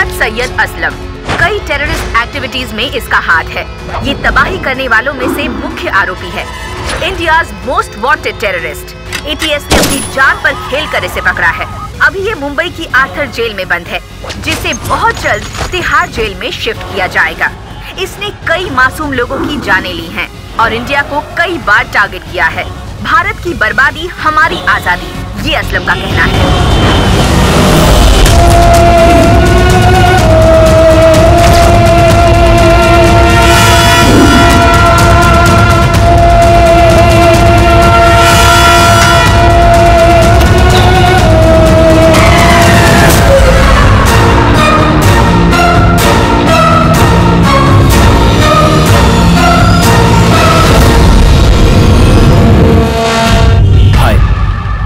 मोहम्मद सैयद असलम। कई terrorist activities में इसका हाथ है। ये तबाही करने वालों में से मुख्य आरोपी है। India's most wanted terrorist. ATS ने अपनी जान पर खेलकर इसे पकड़ा है। अभी ये मुंबई की आर्थर जेल में बंद है, जिसे बहुत जल्द तिहाड़ जेल में शिफ्ट किया जाएगा। इसने कई मासूम लोगों की जानें ली हैं और इंडिया को कई बार टारगेट किया है। भारत की बर्बादी हमारी आजादी, ये असलम का कहना है।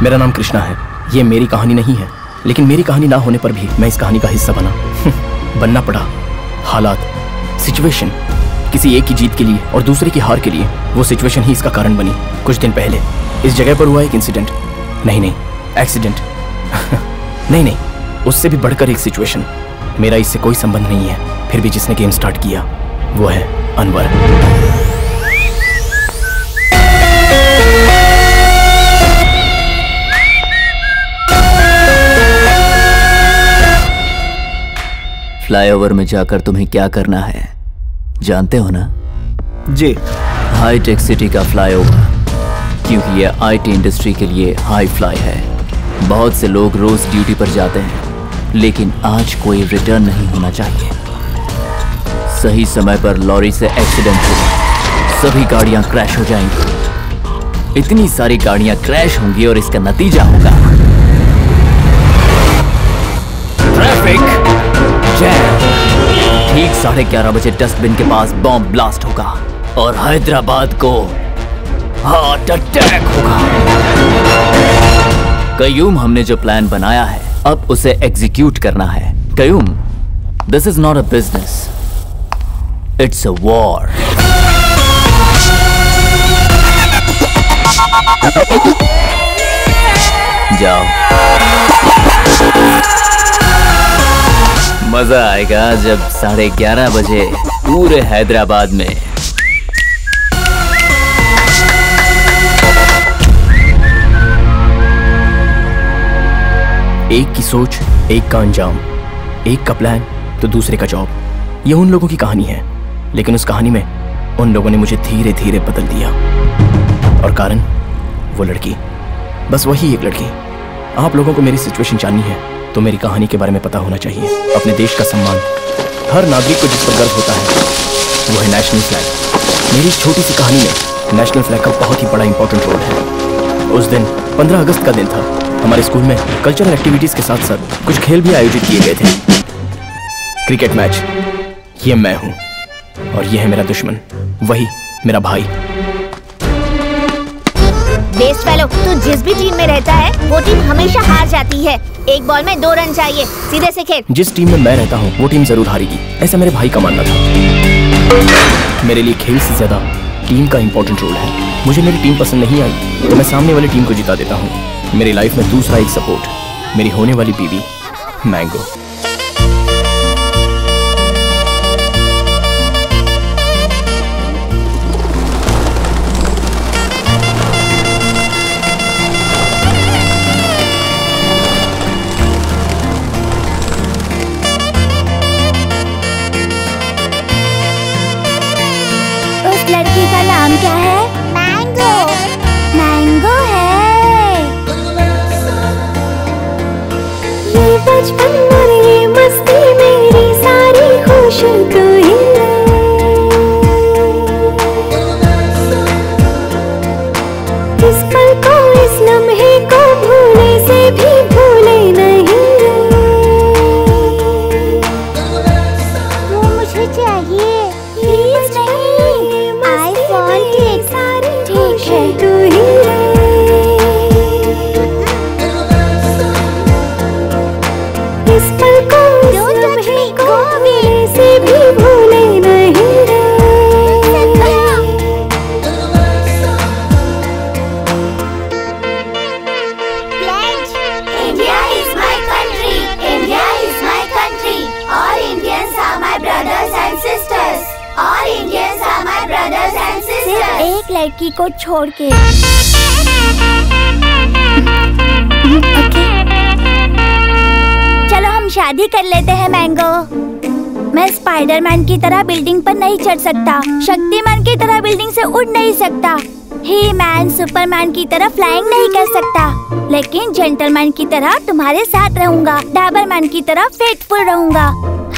मेरा नाम कृष्णा है। ये मेरी कहानी नहीं है, लेकिन मेरी कहानी ना होने पर भी मैं इस कहानी का हिस्सा बनना पड़ा। हालात, सिचुएशन, किसी एक की जीत के लिए और दूसरे की हार के लिए वो सिचुएशन ही इसका कारण बनी। कुछ दिन पहले इस जगह पर हुआ एक इंसिडेंट, नहीं एक्सीडेंट नहीं, उससे भी बढ़कर एक सिचुएशन। मेरा इससे कोई संबंध नहीं है, फिर भी जिसने गेम स्टार्ट किया वो है अनवर। फ्लाईओवर में जाकर तुम्हें क्या करना है जानते हो ना? जी। हाईटेक सिटी का फ्लाईओवर, क्योंकि यह आईटी इंडस्ट्री के लिए हाई फ्लाई है। बहुत से लोग रोज ड्यूटी पर जाते हैं, लेकिन आज कोई रिटर्न नहीं होना चाहिए। सही समय पर लॉरी से एक्सीडेंट हुआ, सभी गाड़ियां क्रैश हो जाएंगी। इतनी सारी गाड़ियां क्रैश होंगी और इसका नतीजा होगा ट्रैफिक जैम। ठीक 11:30 बजे डस्टबिन के पास बॉम्ब ब्लास्ट होगा और हैदराबाद को हार्ट अटैक होगा। कयूम, हमने जो प्लान बनाया है अब उसे एग्जीक्यूट करना है। Qayyum, this is not a business, it's a war. जाओ, मजा आएगा जब 11:30 बजे पूरे हैदराबाद में एक की सोच, एक का अंजाम, एक का प्लान तो दूसरे का जॉब। ये उन लोगों की कहानी है, लेकिन उस कहानी में उन लोगों ने मुझे धीरे धीरे बदल दिया। और कारण वो लड़की, बस वही एक लड़की। आप लोगों को मेरी सिचुएशन जाननी है तो मेरी कहानी के बारे में पता होना चाहिए। अपने देश का सम्मान हर नागरिक को जिस पर गर्व होता है वो है नेशनल फ्लैग। मेरी इस छोटी सी कहानी में नेशनल फ्लैग का बहुत ही बड़ा इंपॉर्टेंट रोल है। उस दिन 15 अगस्त का दिन था। हमारे स्कूल में कल्चरल एक्टिविटीज के साथ साथ कुछ खेल भी आयोजित किए गए थे। Cricket match. ये मैं हूं और ये है मेरा दुश्मन, वही मेरा भाई। बेस्ट फेलो, तू जिस भी टीम में रहता है वो टीम हमेशा हार जाती है। एक बॉल में 2 रन चाहिए, सीधे से खेल। जिस टीम में मैं रहता हूँ वो टीम जरूर हारेगी, ऐसा मेरे भाई का मानना था। मेरे लिए खेल से ज्यादा टीम का इंपॉर्टेंट रोल है। मुझे मेरी टीम पसंद नहीं आई तो मैं सामने वाली टीम को जिता देता हूँ। मेरी लाइफ में दूसरा एक सपोर्ट, मेरी होने वाली बीवी मैंगो। लड़की का नाम क्या है? मैंगो। मैंगो है। ये बचपन और ये मस्ती मेरी सारी खुशी तो ही इस पल को, इस लम्हे को भूले से भी भूले नहीं। वो मुझे चाहिए। प्लीज नहीं, इस पल को, इस लम्हे को मेरे से भी भूले नहीं। Pledge, India is my country, India is my country, all लड़की को छोड़ के। ओके, चलो हम शादी कर लेते हैं मैंगो। मैं स्पाइडरमैन की तरह बिल्डिंग पर नहीं चढ़ सकता, शक्तिमान की तरह बिल्डिंग से उड़ नहीं सकता, ही मैन सुपरमैन की तरह फ्लाइंग नहीं कर सकता, लेकिन जेंटलमैन की तरह तुम्हारे साथ रहूंगा, डाबरमैन की तरह फेथफुल रहूंगा।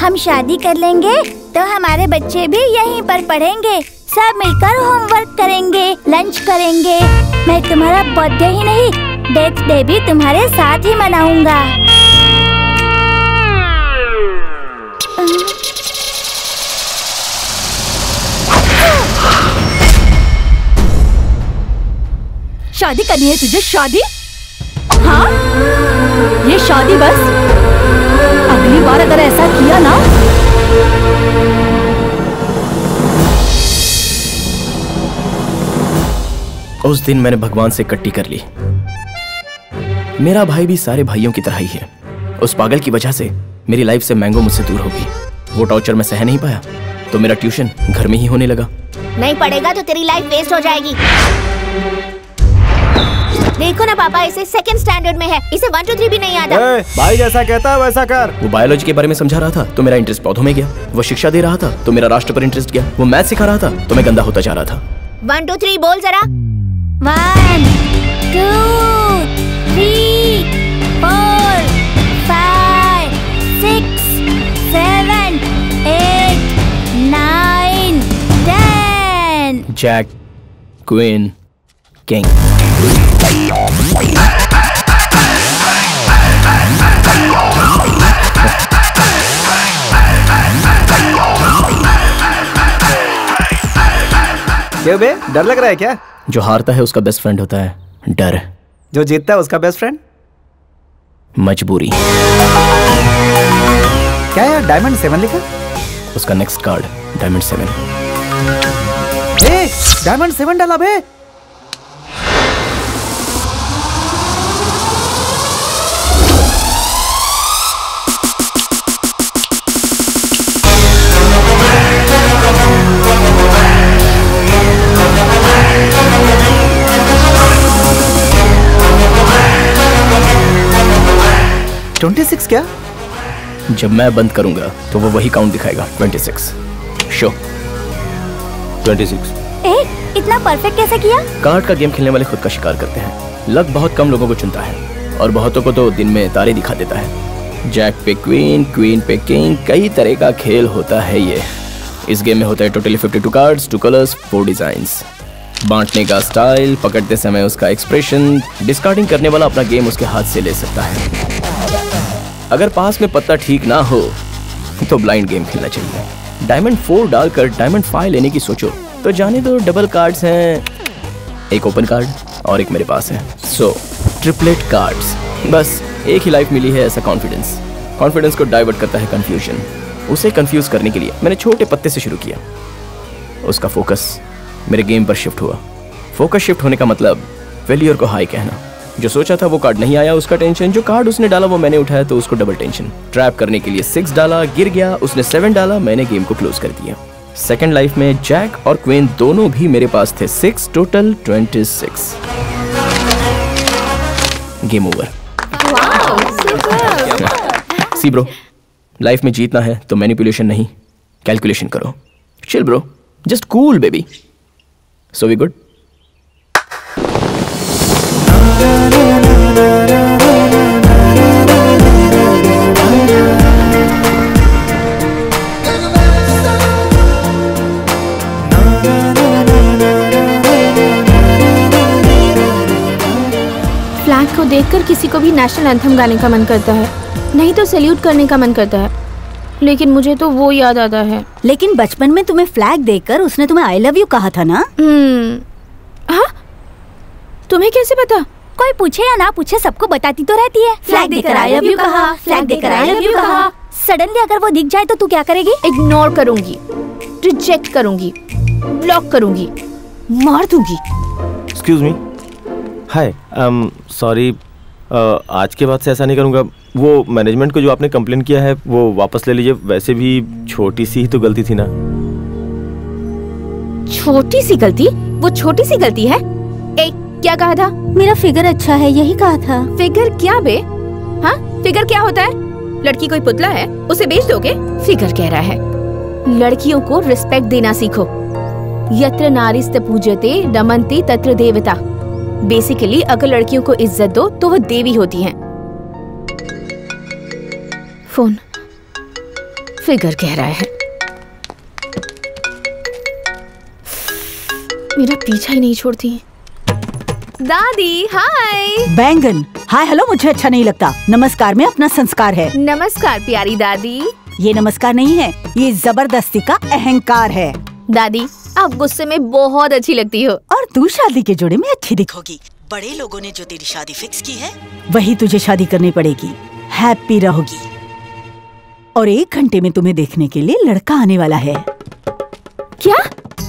हम शादी कर लेंगे तो हमारे बच्चे भी यहीं पर पढ़ेंगे, सब मिलकर होमवर्क करेंगे, लंच करेंगे। मैं तुम्हारा बर्थडे ही नहीं, डेथ डे भी तुम्हारे साथ ही मनाऊंगा। शादी करनी है तुझे? शादी? हाँ, ये शादी बस? अगली बार अगर ऐसा किया ना। उस दिन मैंने भगवान से कट्टी कर ली। मेरा भाई भी सारे भाइयों की तरह ही है। उस पागल की वजह से मेरी लाइफ से मैंगो मुझसे दूर हो गई। वो टॉर्चर मैं सह नहीं पाया तो मेरा ट्यूशन घर में ही होने लगा। नहीं पढ़ेगा तो तेरी लाइफ वेस्ट हो जाएगी। देखो ना पापा, इसे सेकंड स्टैंडर्ड में है, इसे 1 2 3 भी नहीं आता। भाई जैसा कहता है वैसा कर। वो बायोलॉजी के बारे में समझा रहा था तो मेरा इंटरेस्ट पौधों में गया। वो शिक्षा दे रहा था तो मेरा राष्ट्र पर इंटरेस्ट गया। वो मैथ सिखा रहा था तो मैं गंदा होता जा रहा था। 1 2 3 बोल जरा। 1 2 3 4 5 6 7 8 9 10। Jack, queen, king. क्यों बे, डर लग रहा है क्या? जो हारता है उसका बेस्ट फ्रेंड होता है डर। जो जीतता है उसका बेस्ट फ्रेंड मजबूरी। क्या यार, डायमंड 7 लिखा? उसका नेक्स्ट कार्ड डायमंड 7। ए, डायमंड 7 डाला बे। क्या? जब मैं बंद करूंगा तो वो वही काउंट दिखाएगा। 26। शो 26। इतना परफेक्ट कैसे किया? कार्ड का गेम खेलने वाले खुद का शिकार करते हैं। लक बहुत कम लोगों को चुनता है और बहुतों को तो दिन में तारे दिखा देता है। जैक पे क्वीन, क्वीन पे किंग, कई तरह का खेल होता है ये। इस गेम में होता है टोटली 52 कार्ड्स, 2 कलर्स, 4 डिजाइन्स। बांटने का स्टाइल, पकड़ते समय उसका एक्सप्रेशन, डिस्कार्डिंग करने वाला अपना गेम उसके हाथ से ले सकता है। अगर पास में पत्ता ठीक ना हो तो ब्लाइंड गेम खेलना चाहिए। डायमंड 4 डालकर डायमंड 5 लेने की सोचो तो जाने दो, डबल कार्ड्स हैं, एक ओपन कार्ड और एक मेरे पास है। सो ट्रिपलेट कार्ड्स। बस एक ही लाइफ मिली है, ऐसा कॉन्फिडेंस को डाइवर्ट करता है कंफ्यूजन। उसे कंफ्यूज करने के लिए मैंने छोटे पत्ते से शुरू किया। उसका फोकस मेरे गेम पर शिफ्ट हुआ। फोकस शिफ्ट होने का मतलब फेलियर को हाई कहना। जो सोचा था वो कार्ड नहीं आया, उसका टेंशन। जो कार्ड उसने डाला वो मैंने उठाया तो उसको डबल टेंशन। ट्रैप करने के लिए 6 डाला, गिर गया। उसने 7 डाला, मैंने गेम को क्लोज कर दिया। सेकंड लाइफ में जैक और क्वीन दोनों भी मेरे पास थे। 6 total 26। Game over. See bro, life में जीतना है तो मैनिपुलेशन नहीं, कैलकुलेशन करो। Chill bro, just cool baby. So we good. Flag को देखकर किसी को भी नेशनल एंथम गाने का मन करता है, नहीं तो सैल्यूट करने का मन करता है, लेकिन मुझे तो वो याद आता है। लेकिन बचपन में तुम्हें फ्लैग देखकर उसने तुम्हें आई लव यू कहा था ना? हाँ, तुम्हें कैसे पता? कोई पूछे या ना पूछे सबको बताती तो रहती है। फ्लैग देखकर आई लव यू कहा, फ्लैग देखकर आई लव यू कहा। सडनली अगर वो दिख जाए तो तू क्या करेगी? इग्नोर करूंगी, रिजेक्ट करूंगी, ब्लॉक करूंगी, मार दूंगी। एक्सक्यूज मी, हाय, सॉरी, आज के बाद से ऐसा नहीं करूँगा। वो मैनेजमेंट को जो आपने कंप्लेन किया है वो वापस ले लीजिए। वैसे भी छोटी सी ही तो गलती थी ना। छोटी सी गलती? वो छोटी सी गलती है। ए, क्या कहा था? मेरा फिगर अच्छा है, यही कहा था। फिगर क्या बे? हाँ, फिगर क्या होता है? लड़की कोई पुतला है, उसे बेच दोगे? फिगर कह रहा है। लड़कियों को रिस्पेक्ट देना सीखो। यत्र नारीस्त पूज्यते रमन्ते तत्र देवता। बेसिकली अगर लड़कियों को इज्जत दो तो वो देवी होती हैं। फोन। फिगर कह रहा है। मेरा पीछा ही नहीं छोड़ती। दादी हाय। बैंगन हाय हेलो मुझे अच्छा नहीं लगता। नमस्कार में अपना संस्कार है। नमस्कार प्यारी दादी। ये नमस्कार नहीं है, ये जबरदस्ती का अहंकार है। दादी आप गुस्से में बहुत अच्छी लगती हो। और तू शादी के जोड़े में अच्छी दिखोगी। बड़े लोगों ने जो तेरी शादी फिक्स की है वही तुझे शादी करनी पड़ेगी। हैप्पी रहोगी। और 1 घंटे में तुम्हें देखने के लिए लड़का आने वाला है। क्या?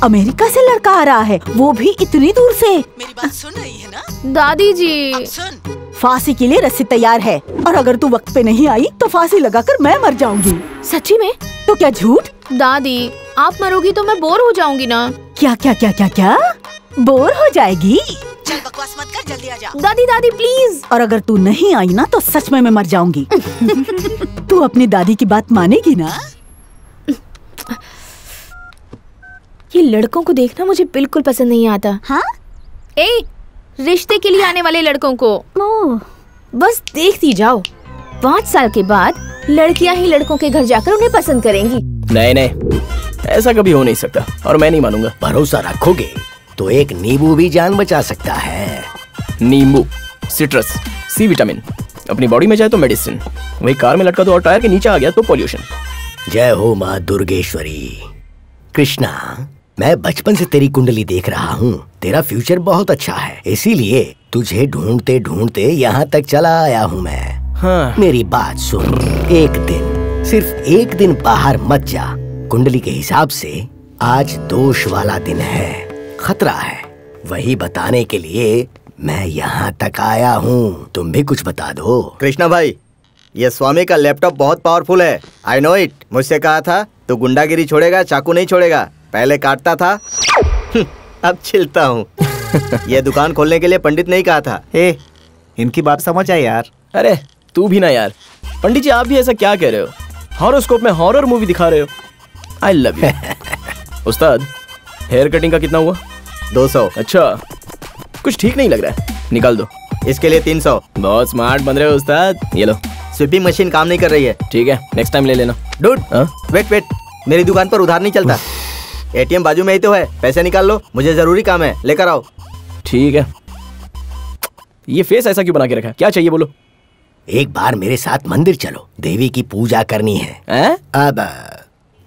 अमेरिका से लड़का आ रहा है, वो भी इतनी दूर से। मेरी बात सुन रही है ना? दादी जी। अब सुन, फांसी के लिए रस्सी तैयार है और अगर तू वक्त पे नहीं आई तो फांसी लगाकर मैं मर जाऊंगी। सच्ची में? तो क्या झूठ? दादी आप मरोगी तो मैं बोर हो जाऊंगी ना। क्या क्या क्या क्या क्या बोर हो जाएगी? चल बकवास मत कर, जल्दी आ जा। दादी दादी प्लीज। और अगर तू नहीं आई ना तो सच में मैं मर जाऊंगी। तू अपनी दादी की बात मानेगी ना? ये लड़कों को देखना मुझे बिल्कुल पसंद नहीं आता। हाँ? ए, रिश्ते के लिए आने वाले लड़कों को बस देखती जाओ। 5 साल के बाद लड़कियां ही लड़कों के घर जाकर उन्हें पसंद करेंगी। नहीं नहीं, ऐसा कभी हो नहीं सकता और मैं नहीं मानूंगा। भरोसा रखोगे तो एक नींबू भी जान बचा सकता है। नींबू, सिट्रस, सी विटामिन अपनी बॉडी में जाए तो मेडिसिन, वही कार में लटका तो और टायर के नीचे आ गया तो पॉल्यूशन। जय हो माँ दुर्गेश्वरी। कृष्णा, मैं बचपन से तेरी कुंडली देख रहा हूँ। तेरा फ्यूचर बहुत अच्छा है, इसीलिए तुझे ढूंढते ढूंढते यहाँ तक चला आया हूँ मैं। हाँ। मेरी बात सुन, एक दिन, सिर्फ एक दिन बाहर मत जा। कुंडली के हिसाब से आज दोष वाला दिन है, खतरा है। वही बताने के लिए मैं यहाँ तक आया हूँ। तुम भी कुछ बता दो। कृष्णा भाई, ये स्वामी का लैपटॉप बहुत पावरफुल है। I know it. मुझसे कहा था तू गुंडागिरी छोड़ेगा, चाकू नहीं छोड़ेगा। पहले काटता था, अब छिलता हूँ। ये दुकान खोलने के लिए पंडित नहीं कहा था। इनकी बात समझ आई यार। अरे तू भी ना यार। पंडित जी आप भी ऐसा क्या कह रहे हो? हॉरोस्कोप में हॉरर मूवी दिखा रहे हो। आई love you. Ustad, hair cutting का कितना हुआ? 200। अच्छा, कुछ ठीक नहीं लग रहा है, निकाल दो। इसके लिए 300। बहुत स्मार्ट बन रहे हो उस्ताद। ये लो। स्वीपिंग मशीन काम नहीं कर रही है। ठीक है, नेक्स्ट टाइम ले लेना। डूड, वेट, मेरी दुकान पर उधार नहीं चलता। एटीएम बाजू में ही तो है, पैसे निकाल लो, मुझे जरूरी काम है, लेकर आओ। ठीक है। ये फेस ऐसा क्यों बना के रखा है? क्या चाहिए बोलो? एक बार मेरे साथ मंदिर चलो, देवी की पूजा करनी है। अब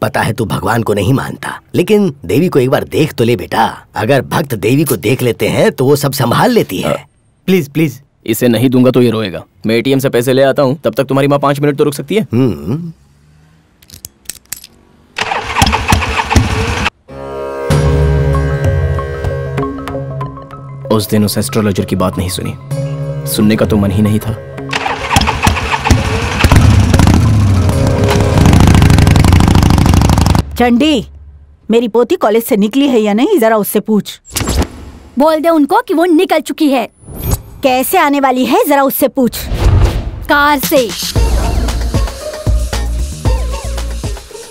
पता है तू भगवान को नहीं मानता, लेकिन देवी को एक बार देख तो ले बेटा। अगर भक्त देवी को देख लेते हैं तो वो सब संभाल लेती है। Please please. इसे नहीं दूंगा तो ये रोएगा। मैं एटीएम से पैसे ले आता हूँ, तब तक तुम्हारी माँ 5 मिनट तो रुक सकती है। उस दिन उस एस्ट्रोलॉजर की बात नहीं सुनी, सुनने का तो मन ही नहीं था। चंडी, मेरी पोती कॉलेज से निकली है या नहीं, जरा उससे पूछ। बोल दे उनको कि वो निकल चुकी है। कैसे आने वाली है, जरा उससे पूछ। कार से।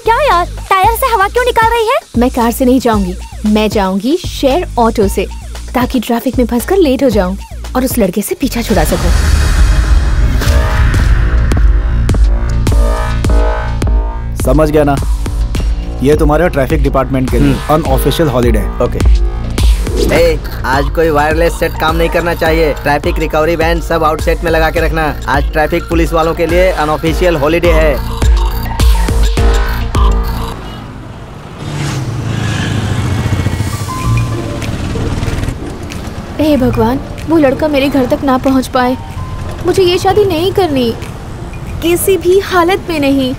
क्या यार, टायर से हवा क्यों निकाल रही है? मैं कार से नहीं जाऊंगी, मैं जाऊंगी शेयर ऑटो से, ताकि ट्रैफिक में फंसकर लेट हो जाऊं और उस लड़के से पीछा छुड़ा सकूं। समझ गया ना? ये तुम्हारे ट्रैफिक डिपार्टमेंट के लिए अनऑफिशियल हॉलीडे। ओके। आज कोई वायरलेस सेट काम नहीं करना चाहिए। ट्रैफिक रिकवरी वैन सब आउटसेट में लगा के रखना। आज ट्रैफिक पुलिस वालों के लिए अनऑफिशियल हॉलीडे है। हे भगवान, वो लड़का मेरे घर तक ना पहुंच पाए। मुझे ये शादी नहीं करनी, किसी भी हालत में नहीं।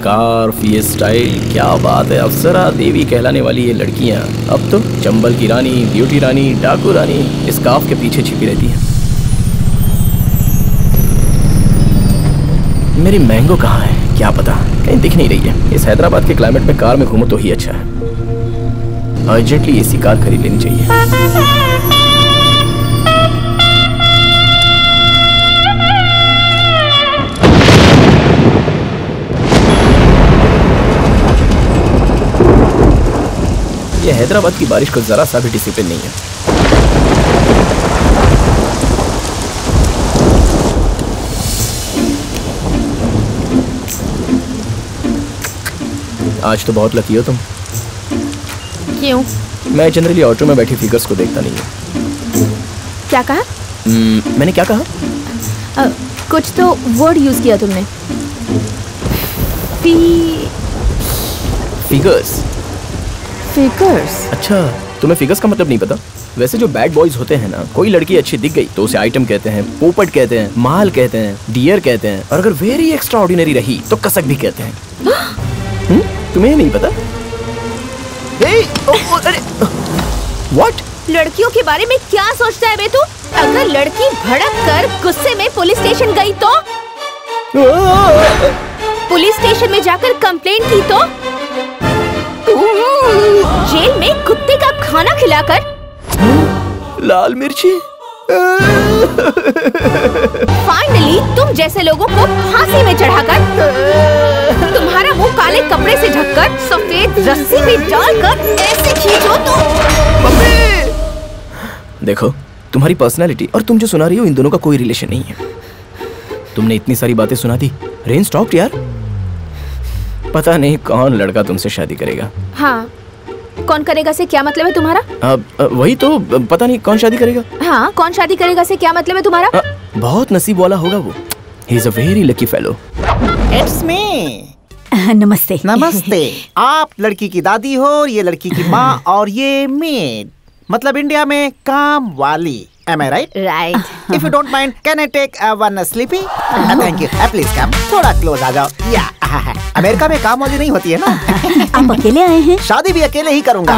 कार, फीएस स्टाइल, क्या बात है। अप्सरा देवी कहलाने वाली ये लड़कियां अब तो चंबल की रानी, ब्यूटी रानी, डाकू रानी इस काफ के पीछे छिपी रहती हैं। मेरी मैंगो कहाँ है क्या पता, कहीं दिख नहीं रही है। इस हैदराबाद के क्लाइमेट में कार में घूमो तो ही अच्छा है। अर्जेंटली एसी कार खरीद लेनी चाहिए। ये हैदराबाद की बारिश को जरा सा भी डिसिप्लिन नहीं है। आज तो बहुत लकी हो तुम। क्यों? मैं जनरली ऑटो में बैठी फिगर्स को देखता नहीं हूँ। क्या कहा? मैंने क्या कहा? कुछ तो वर्ड यूज किया तुमने। फिगर्स। फिगर्स? अच्छा, तुम्हें फिगर्स का मतलब नहीं पता? वैसे जो बैड बॉयज होते हैं ना, कोई लड़की अच्छी दिख गई तो उसे आइटम कहते हैं, पोपट कहते हैं, माल कहते हैं, डियर कहते हैं, और अगर वेरी एक्स्ट्रा ऑर्डिनरी रही तो कसक भी कहते हैं। तुम्हें नहीं पता? अरे व्हाट? लड़कियों के बारे में क्या सोचता है बे तू? अगर लड़की भड़क कर गुस्से में पुलिस स्टेशन गई तो? पुलिस स्टेशन में जाकर कंप्लेंट की तो? जेल में कुत्ते का खाना खिलाकर? लाल मिर्ची। फाइनली तुम जैसे लोगों को फांसी में चढ़ाकर, तुम्हारा मुंह काले कपड़े से ढककर, सफेद रस्सी में डालकर ऐसे खींचो तो। देखो, तुम्हारी पर्सनालिटी और तुम जो सुना रही हो इन दोनों का कोई रिलेशन नहीं है। तुमने इतनी सारी बातें सुना दी, रेन स्टॉप्ड यार। पता नहीं कौन लड़का तुमसे शादी करेगा। हाँ, कौन करेगा से क्या मतलब है तुम्हारा? वही तो, पता नहीं कौन शादी करेगा। हाँ, कौन शादी करेगा से क्या मतलब है तुम्हारा? बहुत नसीब वाला होगा वो। He is a very lucky fellow. It's me. नमस्ते। नमस्ते। आप लड़की की दादी हो और ये लड़की की माँ और ये मेड, मतलब इंडिया में काम वाली। Am I right? Right. If you don't mind, can I take one sleepy? Thank you. Please come. थोड़ा क्लोज आ जाओ। या अमेरिका में काम वाली नहीं होती है ना। आप अकेले आए हैं? शादी भी अकेले ही करूँगा।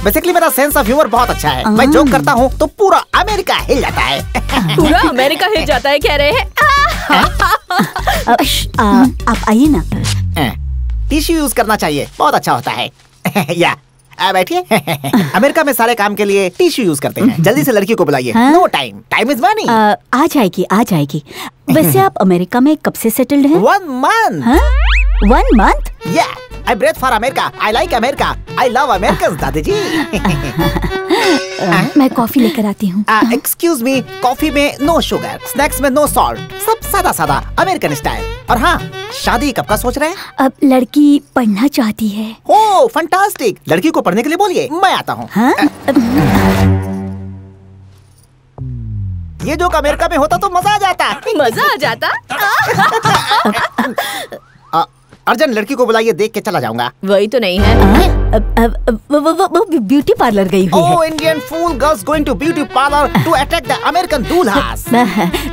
बेसिकली मेरा सेंस ऑफ ह्यूमर बहुत अच्छा है। मैं जोक करता हूँ तो पूरा अमेरिका हिल जाता है। पूरा अमेरिका हिल जाता है कह रहे हैं? आप आइए ना। टिश्यू यूज करना चाहिए, बहुत अच्छा होता है। या बैठिए। अमेरिका में सारे काम के लिए टिश्यू यूज करते हैं। जल्दी से लड़की को बुलाइए। No time, time is money. आ जाएगी, आ जाएगी। वैसे आप अमेरिका में कब से सेटल्ड हैं? 1 month। 1 month? Yeah, I breathe for America. I like America. I love Americans, दादी जी। मैं कॉफी लेकर आती हूँ। एक्सक्यूज मी, कॉफी में नो शुगर, स्नैक्स में नो सॉल्ट, सब सादा सादा अमेरिकन स्टाइल। और हाँ, शादी कब का सोच रहे हैं? अब लड़की पढ़ना चाहती है। ओह फंटास्टिक, लड़की को पढ़ने के लिए बोलिए, मैं आता हूँ। ये जो अमेरिका में होता तो मजा आ जाता। मजा आ जाता? अर्जन, लड़की को बुलाइए, देख के चला जाऊंगा। वही तो नहीं है। वो ब्यूटी पार्लर गई हुई है। Oh, Indian fool girls going to beauty parlor to attack the American दूल्हास।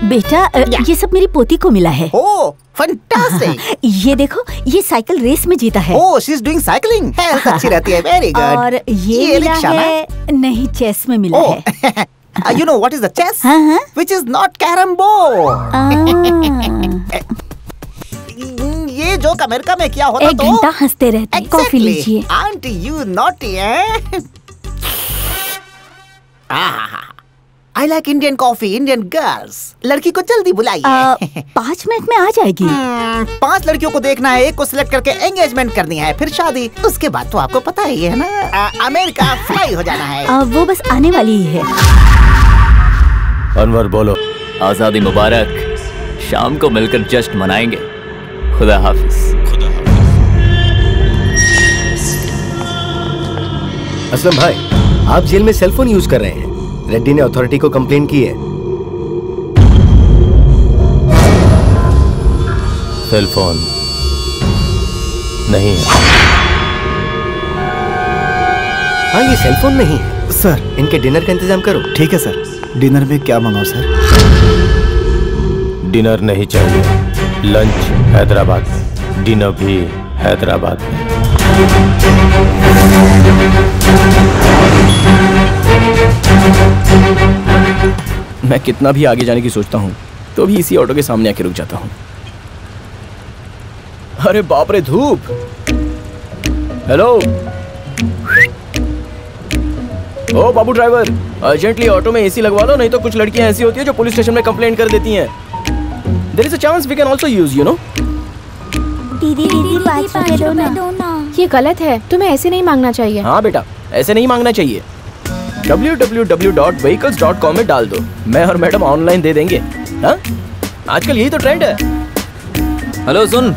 बेटा, ये सब मेरी पोती को मिला है। Oh, fantastic। ये देखो, ये साइकिल रेस में जीता है। Oh, she's doing cycling। Health अच्छी रहती है, very good। और ये मिला है, नहीं, चेस में मिला है। You know what is the chess? Which is not carom board। ये जोक अमेरिका में क्या होता तो? 1 घंटा हंसते रहते हैं। कॉफी लीजिए। Aren't you naughty, eh? I like Indian coffee, Indian girls। लड़की को जल्दी बुलाइए। 5 मिनट में आ जाएगी। 5 लड़कियों को देखना है, एक को सिलेक्ट करके एंगेजमेंट करनी है, फिर शादी, उसके बाद तो आपको पता ही है ना, अमेरिका फ्लाई हो जाना है। वो बस आने वाली ही है। अनवर बोलो। आजादी मुबारक। शाम को मिलकर जश्न मनाएंगे। खुदा हाफिज। असलम भाई, आप जेल में सेलफोन यूज कर रहे हैं। रेड्डी ने अथॉरिटी को कंप्लेंट की है। सेलफोन नहीं है। हाँ, ये सेलफोन नहीं है। सर, इनके डिनर का इंतजाम करो। ठीक है सर। डिनर में क्या मंगाऊं सर? डिनर नहीं चाहिए, लंच हैदराबाद में। डिनर भी हैदराबाद में। मैं कितना भी आगे जाने की सोचता हूँ तो भी इसी ऑटो के सामने आके रुक जाता हूँ। अरे बाप रे, धूप। हेलो, ओ बाबू ड्राइवर, अर्जेंटली ऑटो में एसी लगवा लो, नहीं तो कुछ लड़कियां ऐसी होती है जो पुलिस स्टेशन में कंप्लेंट कर देती हैं। There is a chance we can also use, you know. दीदी 5 रुपए दो ना। ये गलत है, तुम्हें ऐसे नहीं मांगना चाहिए। हाँ बेटा, ऐसे नहीं मांगना चाहिए। www.vehicles.com में डाल दो, मैं और मैडम ऑनलाइन दे देंगे। हाँ, आजकल यही तो ट्रेंड है। हेलो सुन,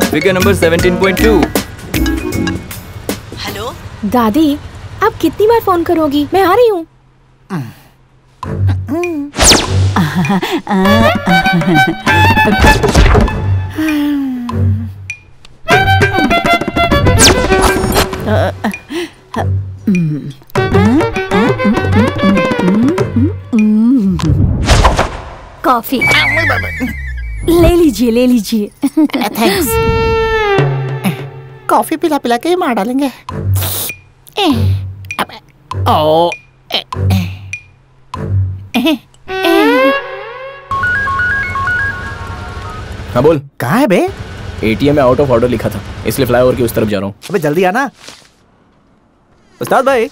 फिगर नंबर 17.2। हेलो दादी, आप कितनी बार फोन करोगी? मैं आ रही हूँ। कॉफी ले लीजिए। थैंक्स। कॉफी पिला पिला के मार डालेंगे। हाँ बोल। कहाँ है बे? एटीएम में आउट ऑफ ऑर्डर लिखा था, इसलिए फ्लाईओवर की उस तरफ जा रहा हूँ। अबे जल्दी आना। उस्ताद भाई,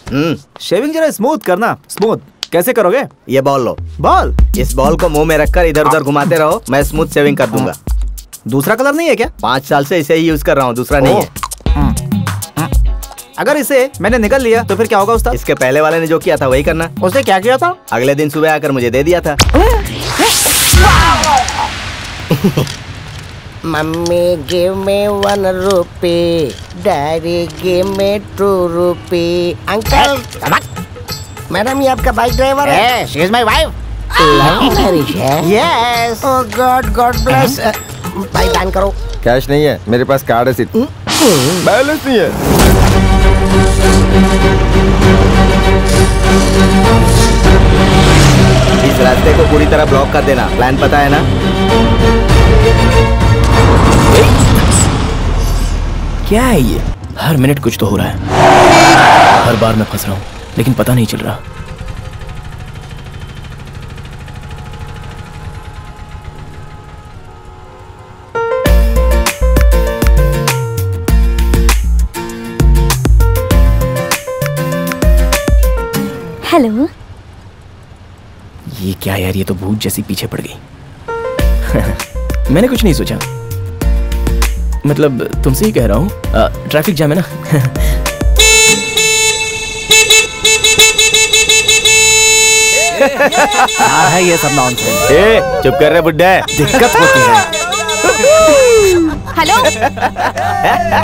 शेविंग जरा स्मूथ करना। स्मूथ कैसे करोगे? ये बॉल लो। बॉल? इस बॉल को मुंह में रखकर इधर उधर घुमाते रहो, मैं स्मूथ शेविंग कर दूंगा। दूसरा कलर नहीं है क्या? 5 साल से इसे ही यूज कर रहा हूँ, दूसरा नहीं है। अगर इसे मैंने निकल लिया तो फिर क्या होगा उस्ताद? इसके पहले वाले ने जो किया था वही करना। उसने क्या किया था? अगले दिन सुबह आकर मुझे दे दिया था। मम्मी गिव मी 1 रुपी, डैडी गिव मी 2 रुपी। अंकल, मैडम ये आपका बाइक ड्राइवर है? She is my wife. Love marriage है? यस। ओह गॉड, गॉड ब्लेस। भाई दान करो। कैश नहीं है मेरे पास, कार्ड है सिर्फ। बैलेंस नहीं है। इस रास्ते को पूरी तरह ब्लॉक कर देना, प्लान पता है ना? क्या है ये? हर मिनट कुछ तो हो रहा है। हर बार मैं फंस रहा हूँ, लेकिन पता नहीं चल रहा। हेलो। ये क्या यार, ये तो भूत जैसी पीछे पड़ गई। मैंने कुछ नहीं सोचा, मतलब तुमसे ही कह रहा हूँ। ट्रैफिक जाम है ना। क्या है ये सब नॉनसेंस? चुप कर रहे बुड्ढे, दिक्कत होती है। हेलो,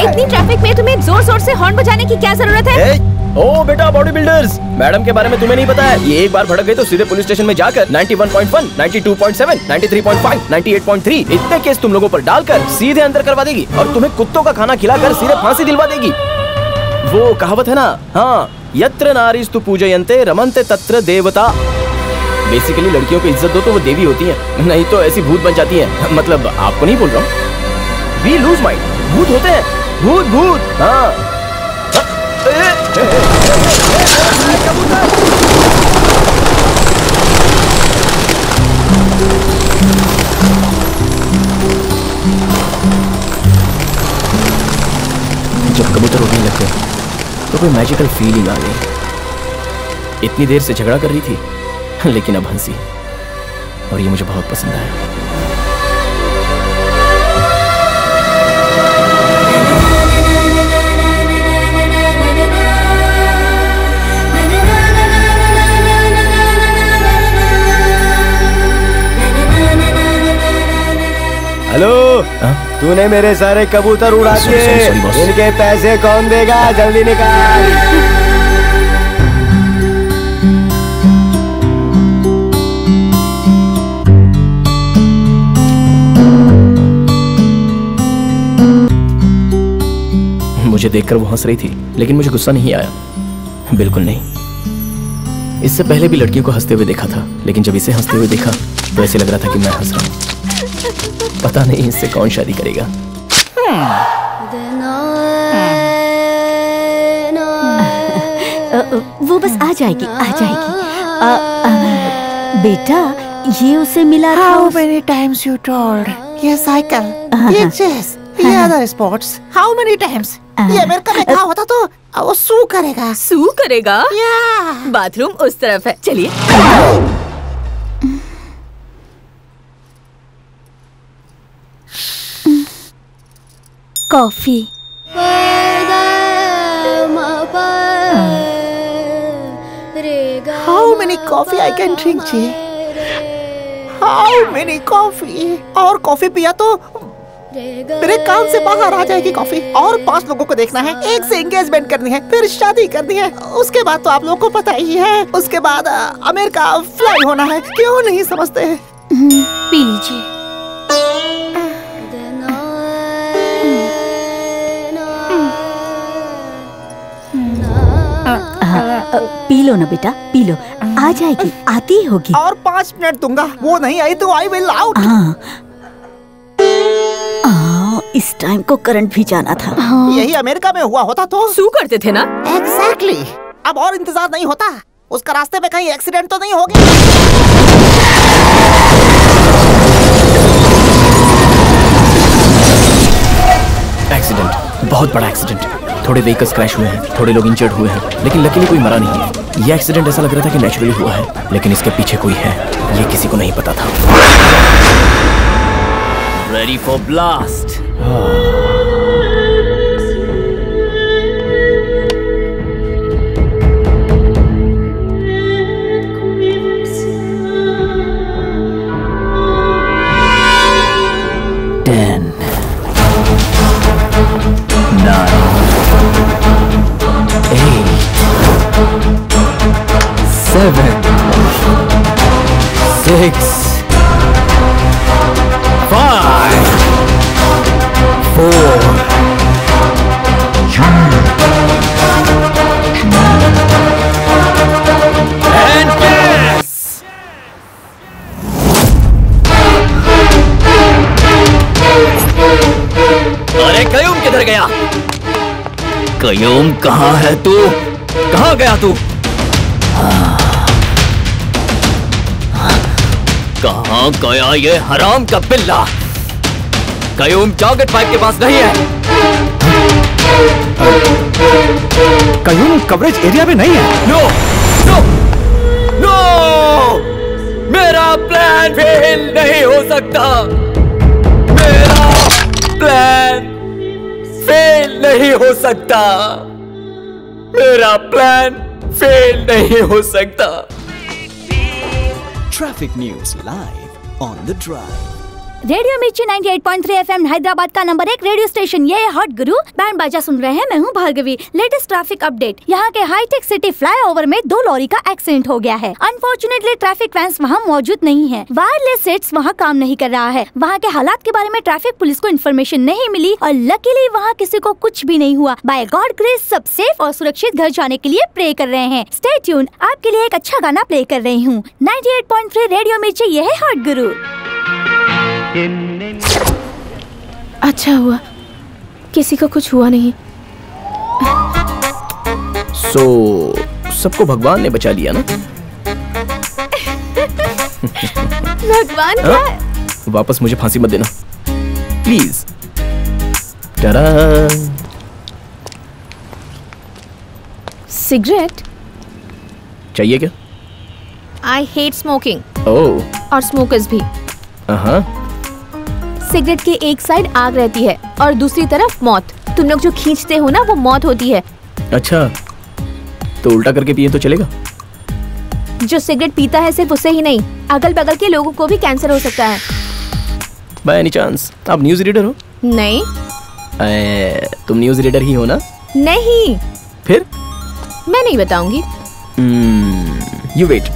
इतनी ट्रैफिक में तुम्हें जोर जोर से हॉर्न बजाने की क्या जरूरत है? ओ बेटा, बॉडी बिल्डर्स, मैडम के बारे में तुम्हें नहीं पता है। ये एक बार भड़क गए तो सीधे पुलिस स्टेशन में जाकर 91.1, 92.7, 93.5, 98.3 इतने केस तुम लोगों पर डालकर सीधे अंदर करवा देगी और तुम्हें कुत्तों का खाना खिलाकर सीधे फांसी दिलवा देगी। वो कहावत है ना, हाँ, यत्र नारीस्तु पूजयन्ते रमन्ते तत्र देवता। बेसिकली लड़कियों को इज्जत दो तो वो देवी होती हैं, नहीं तो ऐसी भूत बन जाती हैं। मतलब आपको नहीं बोल रहा हूँ, वी लूज माइंड, भूत होते हैं, भूत भूत। हाँ जब कबूतर उड़ने लगते तो कोई मैजिकल फीलिंग आ गई। इतनी देर से झगड़ा कर रही थी लेकिन अब हंसी, और ये मुझे बहुत पसंद आया। हेलो, तूने मेरे सारे कबूतर उड़ा दिए, इनके पैसे कौन देगा? जल्दी निकाल। मुझे देखकर वो हंस रही थी, लेकिन मुझे गुस्सा नहीं आया, बिल्कुल नहीं। इससे पहले भी लड़कियों को हंसते हुए देखा था, लेकिन जब इसे हंसते हुए देखा तो ऐसे लग रहा था कि मैं हंस रहा हूँ। पता नहीं इससे कौन शादी करेगा। वो बस आ जाएगी, आ जाएगी। बेटा, ये उसे मिला था। How many times you told? ये साइकिल, ये चेस, ये other sports. How many times? ये अमेरिका में कहा होता तो वो सू करेगा। सू करेगा? बाथरूम उस तरफ है, चलिए। Coffee. How many coffee I can drink, जी? How many coffee? और कॉफी पिया तो मेरे कान से बाहर आ जाएगी कॉफी। और 5 लोगों को देखना है, एक से एंगेजमेंट करनी है, फिर शादी करनी है, उसके बाद तो आप लोगों को पता ही है, उसके बाद अमेरिका फ्लाई होना है। क्यों नहीं समझते? पी लीजिए। पी लो ना बेटा, पी लो, आ जाएगी, आती होगी। और 5 मिनट दूंगा, वो नहीं आई तो आई विल आउट। इस टाइम को करंट भी जाना था। यही अमेरिका में हुआ होता तो सू करते थे ना। एग्जैक्टली। अब और इंतजार नहीं होता, उसका रास्ते में कहीं एक्सीडेंट तो नहीं हो गया। एक्सीडेंट, बहुत बड़ा एक्सीडेंट। थोड़े व्हीकल्स क्रैश हुए हैं, थोड़े लोग इंजर्ड हुए हैं, लेकिन लकीली कोई मरा नहीं है। ये एक्सीडेंट ऐसा लग रहा था कि नेचुरली हुआ है, लेकिन इसके पीछे कोई है, ये किसी को नहीं पता था। Ready for blast. कयूम कहाँ है तू? कहाँ गया तू? कहाँ गया ये हराम का बिल्ला? कयूम जॉकेट पाइप के पास नहीं है। कयूम कवरेज एरिया में नहीं है। नो नो नो, मेरा प्लान फेल नहीं हो सकता। मेरा प्लान फेल नहीं हो सकता। मेरा प्लान फेल नहीं हो सकता। Traffic news live on the drive. Radio मिर्ची 98.3 एफएम हैदराबाद का नंबर 1 रेडियो स्टेशन। ये है हॉट गुरु। बैंड बाजा सुन रहे हैं, मैं हूँ भार्गवी। Latest traffic update. यहाँ के हाईटेक सिटी फ्लाईओवर में 2 लॉरी का एक्सीडेंट हो गया है। अनफॉर्चुनेटली ट्रैफिक वैन्स वहाँ मौजूद नहीं है। वायरलेस सेट्स वहाँ काम नहीं कर रहा है। वहाँ के हालात के बारे में ट्रैफिक पुलिस को इन्फॉर्मेशन नहीं मिली और लकीली वहाँ किसी को कुछ भी नहीं हुआ। बाय गॉड ग्रेस सब सेफ और सुरक्षित घर जाने के लिए प्रे कर रहे हैं। स्टे ट्यून, आपके लिए एक अच्छा गाना प्ले कर रही हूँ। 98.3 रेडियो मिर्ची, ये है हॉट गुरु। अच्छा हुआ किसी को कुछ हुआ नहीं। सबको भगवान ने बचा लिया ना? भगवान क्या है? वापस मुझे फांसी मत देना प्लीज। सिगरेट चाहिए क्या? I hate smoking. ओह, और स्मोकर्स भी। सिगरेट के एक साइड आग रहती है और दूसरी तरफ मौत। तुम लोग जो खींचते हो ना, वो मौत होती है। अच्छा, तो उल्टा करके पिए तो चलेगा? जो सिगरेट पीता है सिर्फ उसे ही नहीं, अगल बगल के लोगों को भी कैंसर हो सकता है। बाय एनी चांस आप न्यूज़ रीडर हो? नहीं। तुम न्यूज़ रीडर ही हो ना? नहीं। फिर? मैं नहीं बताऊंगी। You wait.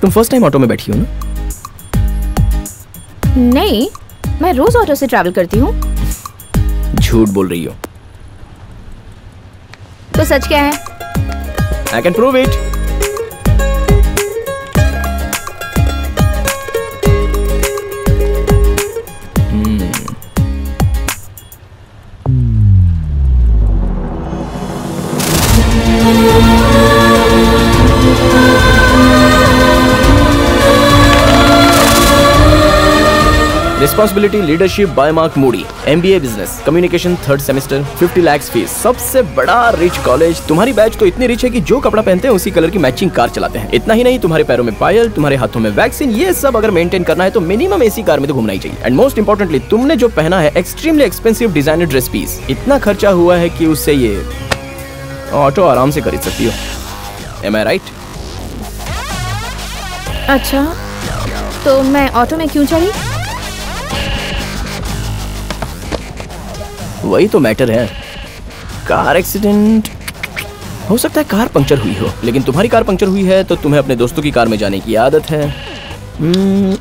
तुम फर्स्ट टाइम ऑटो में बैठी हो ना? नहीं, मैं रोज ऑटो से ट्रैवल करती हूँ। झूठ बोल रही हो। तो सच क्या है? I can prove it. Responsibility leadership bye mark Moody, MBA business communication 3rd semester, 50 lakh fees, सबसे बड़ा रिच कॉलेज। तुम्हारी बैच तो इतनी रिच है कि जो कपड़ा पहनते हैं उसी कलर की मैचिंग कार चलाते हैं। इतना ही नहीं, तुम्हारे पैरों में पायल, तुम्हारे हाथों में वैक्सीन, ये सब अगर मेंटेन करना है तो मिनिमम एसी कार में तो घूमना ही चाहिए। एंड मोस्ट इंपॉर्टेंटली, तुमने जो पहना है extremely expensive designer dress piece, इतना खर्चा हुआ है कि उससे ये ऑटो आराम से खरीद सकती हो। Am I right? अच्छा, तो मैं ऑटो में क्यों चढ़ी? वही तो मैटर है। कार एक्सीडेंट हो सकता है, कार पंक्चर हुई हो, लेकिन तुम्हारी कार पंक्चर हुई है तो तुम्हें अपने दोस्तों की कार में जाने की आदत है,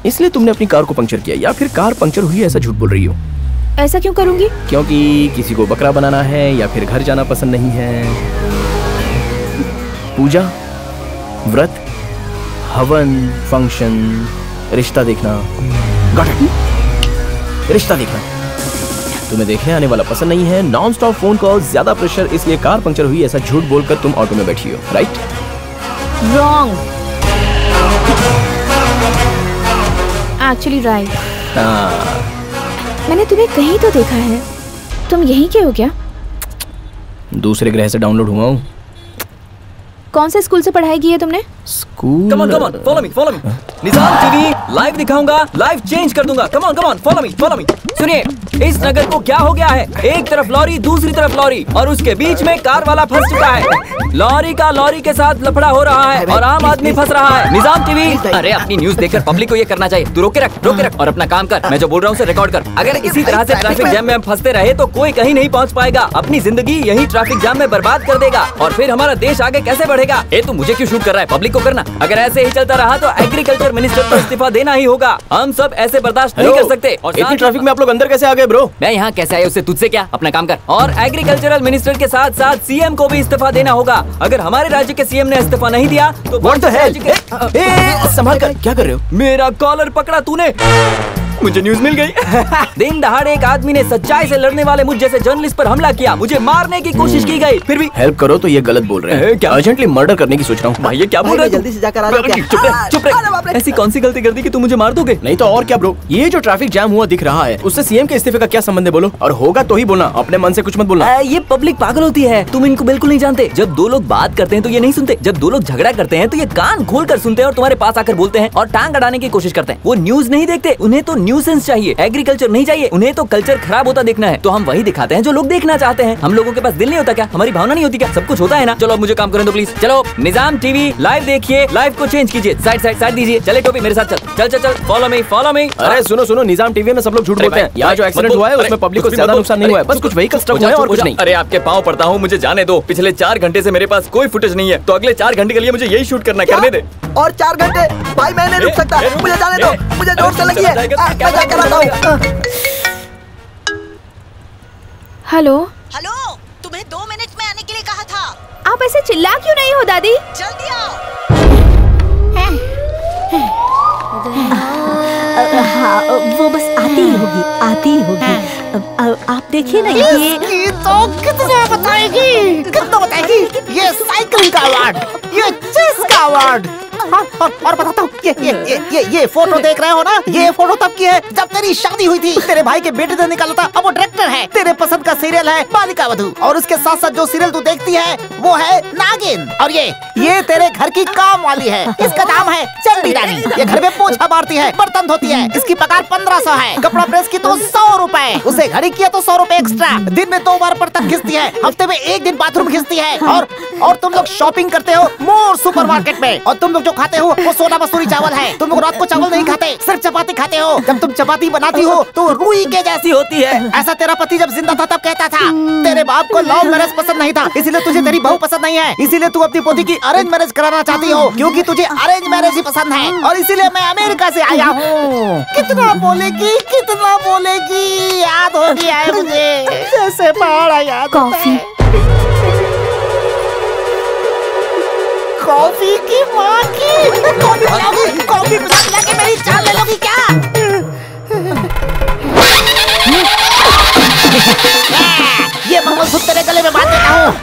इसलिए तुमने अपनी कार को पंक्चर किया। या फिर कार पंक्चर हुई है ऐसा झूठ बोल रही हो। ऐसा क्यों करूंगी? क्योंकि किसी को बकरा बनाना है या फिर घर जाना पसंद नहीं है। पूजा, व्रत, हवन, फंक्शन, रिश्ता देखना, रिश्ता देखना तुम्हें देखने आने वाला पसंद नहीं है। नॉन स्टॉप फोन कॉल, ज्यादा प्रेशर, इसलिए कार पंक्चर हुई ऐसा झूठ बोलकर तुम ऑटो में बैठी हो। राइट? रॉन्ग। Actually right. मैंने तुम्हें कहीं तो देखा है। तुम यहीं के हो क्या? दूसरे ग्रह से डाउनलोड हुआ हूँ। कौन से स्कूल से पढ़ाई की है तुमने? School? Come on, follow me, follow me. Nizam TV live दिखाऊंगा, लाइव चेंज कर दूंगा। Come on, follow me, follow me. सुनिए, इस नगर को क्या हो गया है? एक तरफ लॉरी, दूसरी तरफ लॉरी, और उसके बीच में कार वाला फंस चुका है। लॉरी का लॉरी के साथ लफड़ा हो रहा है और आम आदमी फंस रहा है। निजाम टीवी, अरे अपनी न्यूज देखकर पब्लिक को ये करना चाहिए। तू रोके रख और अपना काम कर। मैं जो बोल रहा हूँ उसे रिकॉर्ड कर। अगर इसी तरह से ट्रैफिक जैम में हम फंसते रहे तो कोई कहीं नहीं पहुँच पाएगा। अपनी जिंदगी यही ट्रैफिक जैम में बर्बाद कर देगा और फिर हमारा देश आगे कैसे बढ़ेगा? ए, तू मुझे क्यों शूट कर रहा है? पब्लिक को करना। अगर ऐसे ही चलता रहा तो एग्रीकल्चर मिनिस्टर को इस्तीफा देना ही होगा। हम सब ऐसे बर्दाश्त नहीं कर सकते। और इतनी ट्रैफिक में आप लोग अंदर कैसे आ गए ब्रो? मैं यहाँ कैसे आया उससे तुझसे क्या? अपना काम कर। और एग्रीकल्चरल मिनिस्टर के साथ साथ सीएम को भी इस्तीफा देना होगा। अगर हमारे राज्य के सीएम ने इस्तीफा नहीं दिया तो व्हाट द हेल? संभाल कर, क्या कर रहे हो? मेरा कॉलर पकड़ा तूने। मुझे न्यूज मिल गई। दिन दहाड़े एक आदमी ने सच्चाई से लड़ने वाले मुझ जैसे जर्नलिस्ट पर हमला किया। मुझे मारने की कोशिश की गई, फिर भी हेल्प करो तो ये गलत बोल रहे हैं। क्या अर्जेंटली मर्डर करने की सोच रहा हूँ। भाई ये क्या बोल रहा है? जल्दी से जाकर आ जाओ। चुप रह। ऐसी कौन सी गलती कर दी कि तू मुझे मार दोगे? नहीं तो और क्या ब्रो। ये जो ट्रैफिक जैम हुआ दिख रहा है उससे सीएम के इस्तीफे का क्या संबंध है? बोलो। और होगा तो ही बोलना, अपने मन से कुछ मत बोलना। ये पब्लिक पागल होती है, तुम इनको बिल्कुल नहीं जानते। जब दो लोग बात करते हैं तो ये नहीं सुनते। जब दो लोग झगड़ा करते हैं तो ये कान खोल कर सुनते हैं और तुम्हारे पास आकर बोलते हैं और टांग अड़ाने की कोशिश करते हैं। वो न्यूज नहीं देखते, उन्हें तो न्यूसेंस चाहिए। एग्रीकल्चर नहीं चाहिए, उन्हें तो कल्चर खराब होता देखना है। तो हम वही दिखाते हैं जो लोग देखना चाहते हैं। हम लोगों के पास दिल नहीं होता क्या? हमारी भावना नहीं होती क्या? सब कुछ होता है ना। चलो अब मुझे काम करने दो प्लीज। चलो निजाम टीवी लाइव देखिए, लाइव को चेंज कीजिए। साइड दीजिए। चले टोपी मेरे साथ चल। Follow me. अरे सुनो, निजाम टीवी में सब लोग झूठ बोलते हैं। यहाँ जो एक्सीडेंट हुआ है उसमें पब्लिक को ज्यादा नुकसान नहीं हुआ है, बस कुछ व्हीकल स्टक हुआ है और कुछ नहीं। अरे आपके पाँव पड़ता हूँ, मुझे जाने दो। पिछले 4 घंटे से मेरे पास कोई फुटेज नहीं है, तो अगले 4 घंटे के लिए मुझे यही शूट करना। करने दे। और 4 घंटे? भाई मैं नहीं रुक सकता, मुझे जाने दो। मुझे जोर से लगी है, मैं जाकर आता हूँ। हेलो, तुम्हें 2 मिनट में आने के लिए कहा था। आप ऐसे चिल्ला क्यों नहीं हो दादी? जल्दी आओ। हाँ, वो बस आती ही होगी। आप देखिए ना, ये तो कितना बताएगी? ये साइकिल का अवार्ड, ये चेस का अवार्ड। और बताता हूँ, ये फोटो देख रहे हो ना? ये फोटो तब की है जब तेरी शादी हुई थी। तेरे भाई के बेटे ने निकाला था, अब वो डायरेक्टर है। तेरे पसंद का सीरियल है बालिका वधू, और उसके साथ साथ जो सीरियल तू देखती है वो है नागिन। और ये तेरे घर की काम वाली है, इसका नाम है चंडी रानी। ये घर में पोछा मारती है, बर्तन धोती है। इसकी पगार 1500 है। कपड़ा प्रेस की तो 100 रुपए, उसे घड़ी किया तो 100 रुपए एक्स्ट्रा। दिन में 2 बार बर्तन घिसती है, हफ्ते में 1 दिन बाथरूम घिसती है। और तुम लोग शॉपिंग करते हो मोर सुपरमार्केट में, और तुम लोग जो खाते हो वो सोना मसूरी चावल है। तुम लोग रात को चावल नहीं खाते, सिर्फ चपाती खाते हो। जब तुम चपाती बनाती हो तो रुई के जैसी होती है। ऐसा तेरा पति जब जिंदा था तब कहता था। तेरे बाप को लव मैरिज पसंद नहीं था, इसीलिए तुझे तेरी बहू पसंद नहीं है। इसीलिए तू अपनी पोती की अरेंज मैरिज कराना चाहती हो, क्योंकि तुझे अरेंज मैरिज ही पसंद है। और इसीलिए मैं अमेरिका से आया हूँ। कितना बोलेगी, याद हो गया है मुझे, जैसे पहाड़ याद। कॉफी की माँ की कॉफी पिला के मेरी जान ले लोगी क्या? ये मंगलसूत्र तेरे गले में बांध देता हूँ।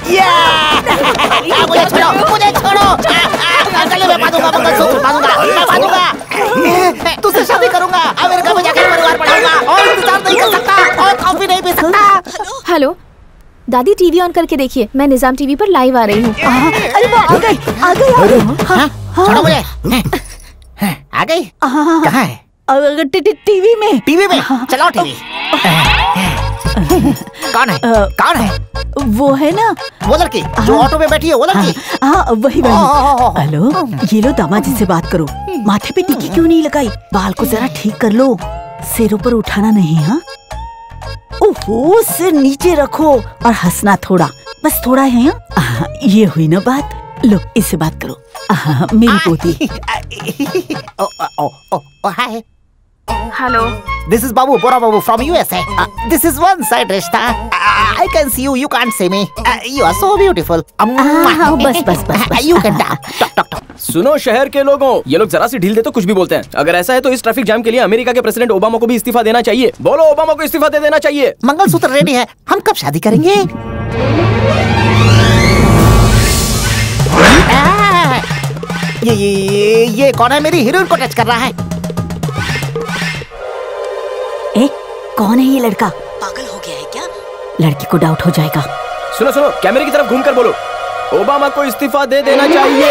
बांधूंगा मंगलसूत्र बांधूंगा, मैं बांधूंगा, तुझसे शादी करूंगा, अमेरिका में जाकर परिवार बढ़ाऊंगा और इंतजार नहीं कर सकता और कॉफी नहीं पी सकता। हेलो दादी, टीवी ऑन करके देखिए, मैं निजाम टीवी पर लाइव आ रही हूँ। अरे वो आ गई, आ गई। छोड़ो मुझे, आ गई। कहाँ है? टीवी में। टीवी में चलाओ टीवी। कौन है? कौन है? वो है ना वो लड़की जो ऑटो में बैठी है, वो लड़की। हाँ वही वाली। हेलो, ये लो दामाद जी से बात करो। माथे पे टिक्की क्यों नहीं लगाई? बाल को जरा ठीक कर लो, सिर ऊपर उठाना नहीं। हाँ ओहो, सिर नीचे रखो और हंसना थोड़ा, बस थोड़ा है। ये हुई ना बात। लो इससे बात करो। मेरी पोती। Hi. Hello, This is Babu, Bora Babu from USA. This is one side Rishta. I can see you, you can't see me. You are so beautiful. बस। You can talk. सुनो शहर के लोगों, ये लोग जरा सी ढील दे तो कुछ भी बोलते हैं। अगर ऐसा है तो इस ट्रैफिक जाम के लिए अमेरिका के प्रेसिडेंट ओबामा को भी इस्तीफा देना चाहिए। बोलो, ओबामा को इस्तीफा दे देना चाहिए। मंगलसूत्र रेडी है, हम कब शादी करेंगे? ये कौन है? मेरी हीरोइन को टच कर रहा है। कौन है ये लड़का? पागल हो गया है क्या? लड़की को डाउट हो जाएगा। सुनो सुनो, कैमरे की तरफ घूमकर बोलो, ओबामा को इस्तीफा दे देना चाहिए।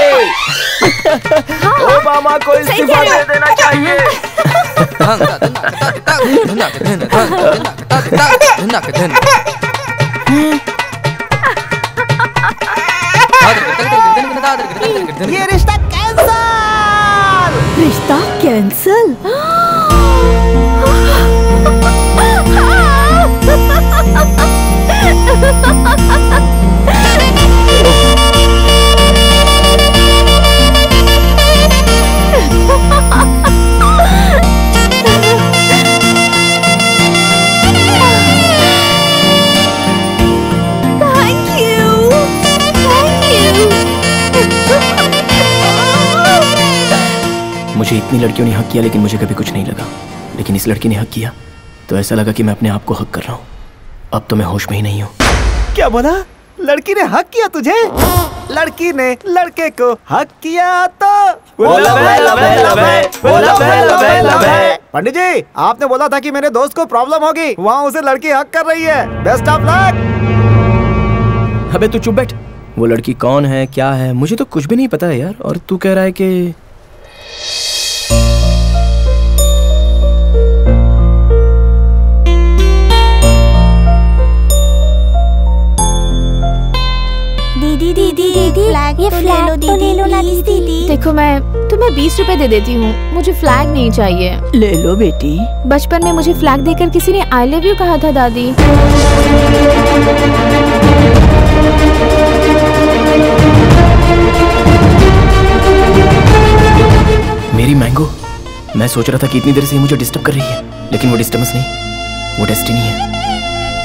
ओबामा को इस्तीफा दे देना चाहिए। ये रिश्ता कैंसल। रिश्ता कैंसल? मुझे इतनी लड़कियों ने हक किया लेकिन मुझे कभी कुछ नहीं लगा, लेकिन इस लड़की ने हक किया तो ऐसा लगा कि मैं अपने आप को हक कर रहा हूँ। अब तो मैं होश में ही नहीं हूँ। क्या बोला? लड़की ने हक किया तुझे? लड़की ने लड़के को हक किया तो पंडित जी, आपने बोला था कि मेरे दोस्त को प्रॉब्लम होगी, वहाँ उसे लड़की हक कर रही है। Best of luck. अबे तू चुप बैठ। वो लड़की कौन है, क्या है, मुझे तो कुछ भी नहीं पता है यार। और तू कह रहा है कि दीदी ये फ्लैग तो ले लो ना दीदी। देखो मैं तुम्हें 20 रुपए दे देती हूँ, मुझे फ्लैग नहीं चाहिए। ले लो बेटी। बचपन में मुझे फ्लैग देकर किसी ने आई लव यू कहा था दादी। मेरी मैंगो, मैं सोच रहा था कि इतनी देर से ये मुझे डिस्टर्ब कर रही है, लेकिन वो डिस्टर्बेंस नहीं, वो डेस्टिनी है।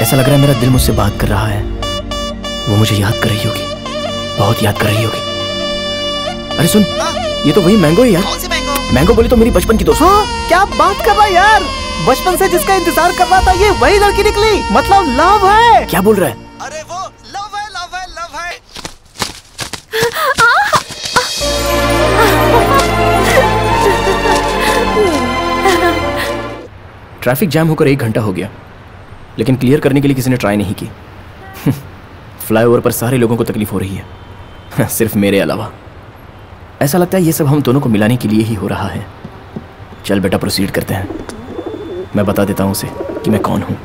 ऐसा लग रहा है मेरा दिल मुझसे बात कर रहा है। वो मुझे याद कर रही होगी, बहुत याद कर रही होगी। अरे सुन, ये तो वही मैंगो है यार। कौन सी मैंगो? मैंगो बोली तो मेरी बचपन की दोस्त। हाँ, क्या बात कर रहा है यार? बचपन से जिसका इंतजार कर रहा था ये वही लड़की निकली। मतलब लव है। क्या बोल रहा है? अरे वो लव है, लव है, लव है। ट्रैफिक जैम होकर 1 घंटा हो गया, लेकिन क्लियर करने के लिए किसी ने ट्राई नहीं की। फ्लाईओवर पर सारे लोगों को तकलीफ हो रही है, सिर्फ मेरे अलावा। ऐसा लगता है ये सब हम दोनों को मिलाने के लिए ही हो रहा है। चल बेटा, प्रोसीड करते हैं। मैं बता देता हूँ उसे कि मैं कौन हूँ।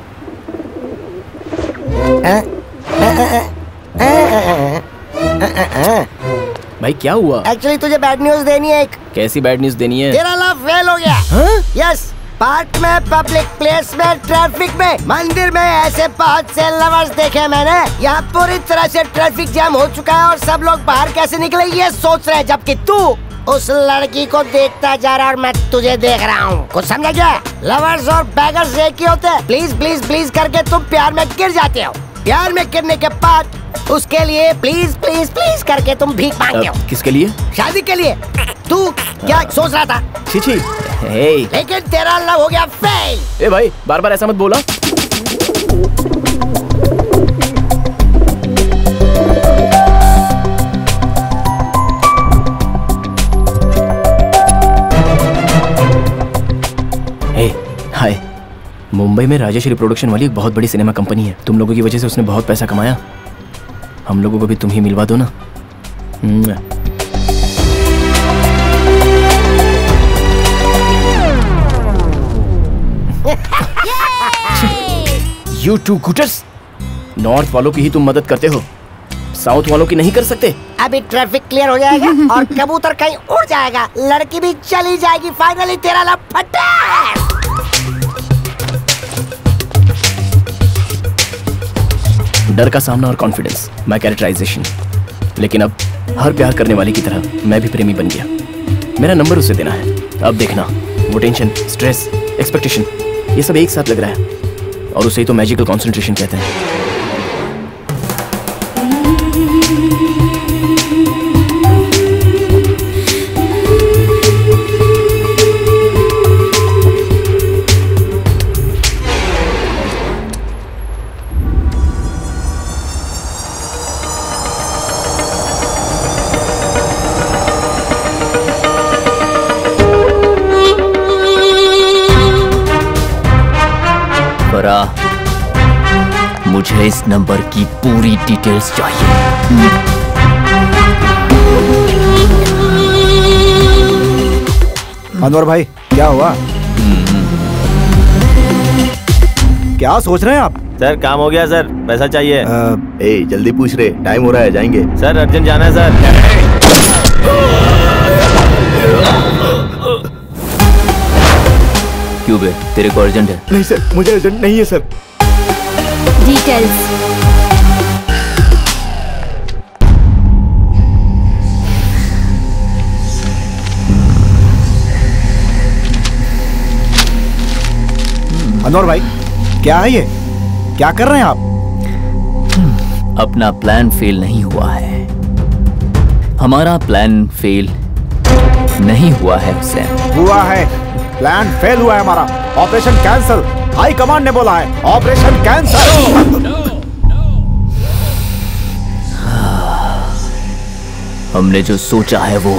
भाई क्या हुआ? एक्चुअली तुझे बैड न्यूज देनी है। एक कैसी बैड न्यूज देनी है? तेरा लव फेल हो गया। यस, पार्क में, पब्लिक प्लेस में, ट्रैफिक में, मंदिर में, ऐसे बहुत से लवर्स देखे मैंने। यहाँ पूरी तरह से ट्रैफिक जाम हो चुका है और सब लोग बाहर कैसे निकले ये सोच रहे हैं, जबकि तू उस लड़की को देखता जा रहा और मैं तुझे देख रहा हूँ। कुछ समझा क्या? लवर्स और बैगर्स एक ही होते हैं। प्लीज प्लीज प्लीज करके तुम प्यार में गिर जाते हो। प्यार में गिरने के बाद उसके लिए प्लीज प्लीज प्लीज करके तुम भीख मांगते हो। किसके लिए? शादी के लिए। तू क्या सोच रहा था? छी, लेकिन तेरा लव हो गया फेल। ए भाई, बार बार ऐसा मत बोला। मुंबई में राजेश्वरी प्रोडक्शन वाली एक बहुत बड़ी सिनेमा कंपनी है। तुम लोगों की वजह से उसने बहुत पैसा कमाया। हम लोगों को भी तुम ही मिलवा दो ना। You two gutters! नॉर्थ वालों की ही तुम मदद करते हो, साउथ वालों की नहीं कर सकते। अभी ट्रैफिक क्लियर हो जाएगा और कबूतर कहीं उड़ जाएगा, लड़की भी चली जाएगी, फाइनली तेरा लपटा। डर का सामना और कॉन्फिडेंस, माय कैरेक्टराइजेशन। लेकिन अब हर प्यार करने वाले की तरह मैं भी प्रेमी बन गया। मेरा नंबर उसे देना है। अब देखना, वो टेंशन, स्ट्रेस, एक्सपेक्टेशन, ये सब एक साथ लग रहा है और उसे ही तो मैजिकल कॉन्सेंट्रेशन कहते हैं। मुझे इस नंबर की पूरी डिटेल्स चाहिए। अनवर भाई, क्या हुआ? क्या सोच रहे हैं आप? सर काम हो गया सर, पैसा चाहिए। जल्दी पूछ रहे, टाइम हो रहा है, जाएंगे। सर अर्जेंट जाना है सर। क्यों बे, तेरे को अर्जेंट है? नहीं सर, मुझे अर्जेंट नहीं है सर। डिटेल्स। अनवर भाई, क्या है ये? क्या कर रहे हैं आप? अपना प्लान फेल नहीं हुआ है। हमारा प्लान फेल नहीं हुआ है हुसैन। हुआ है, प्लान फेल हुआ है हमारा। ऑपरेशन कैंसिल, हाई कमांड ने बोला है ऑपरेशन कैंसिल। हमने जो सोचा है वो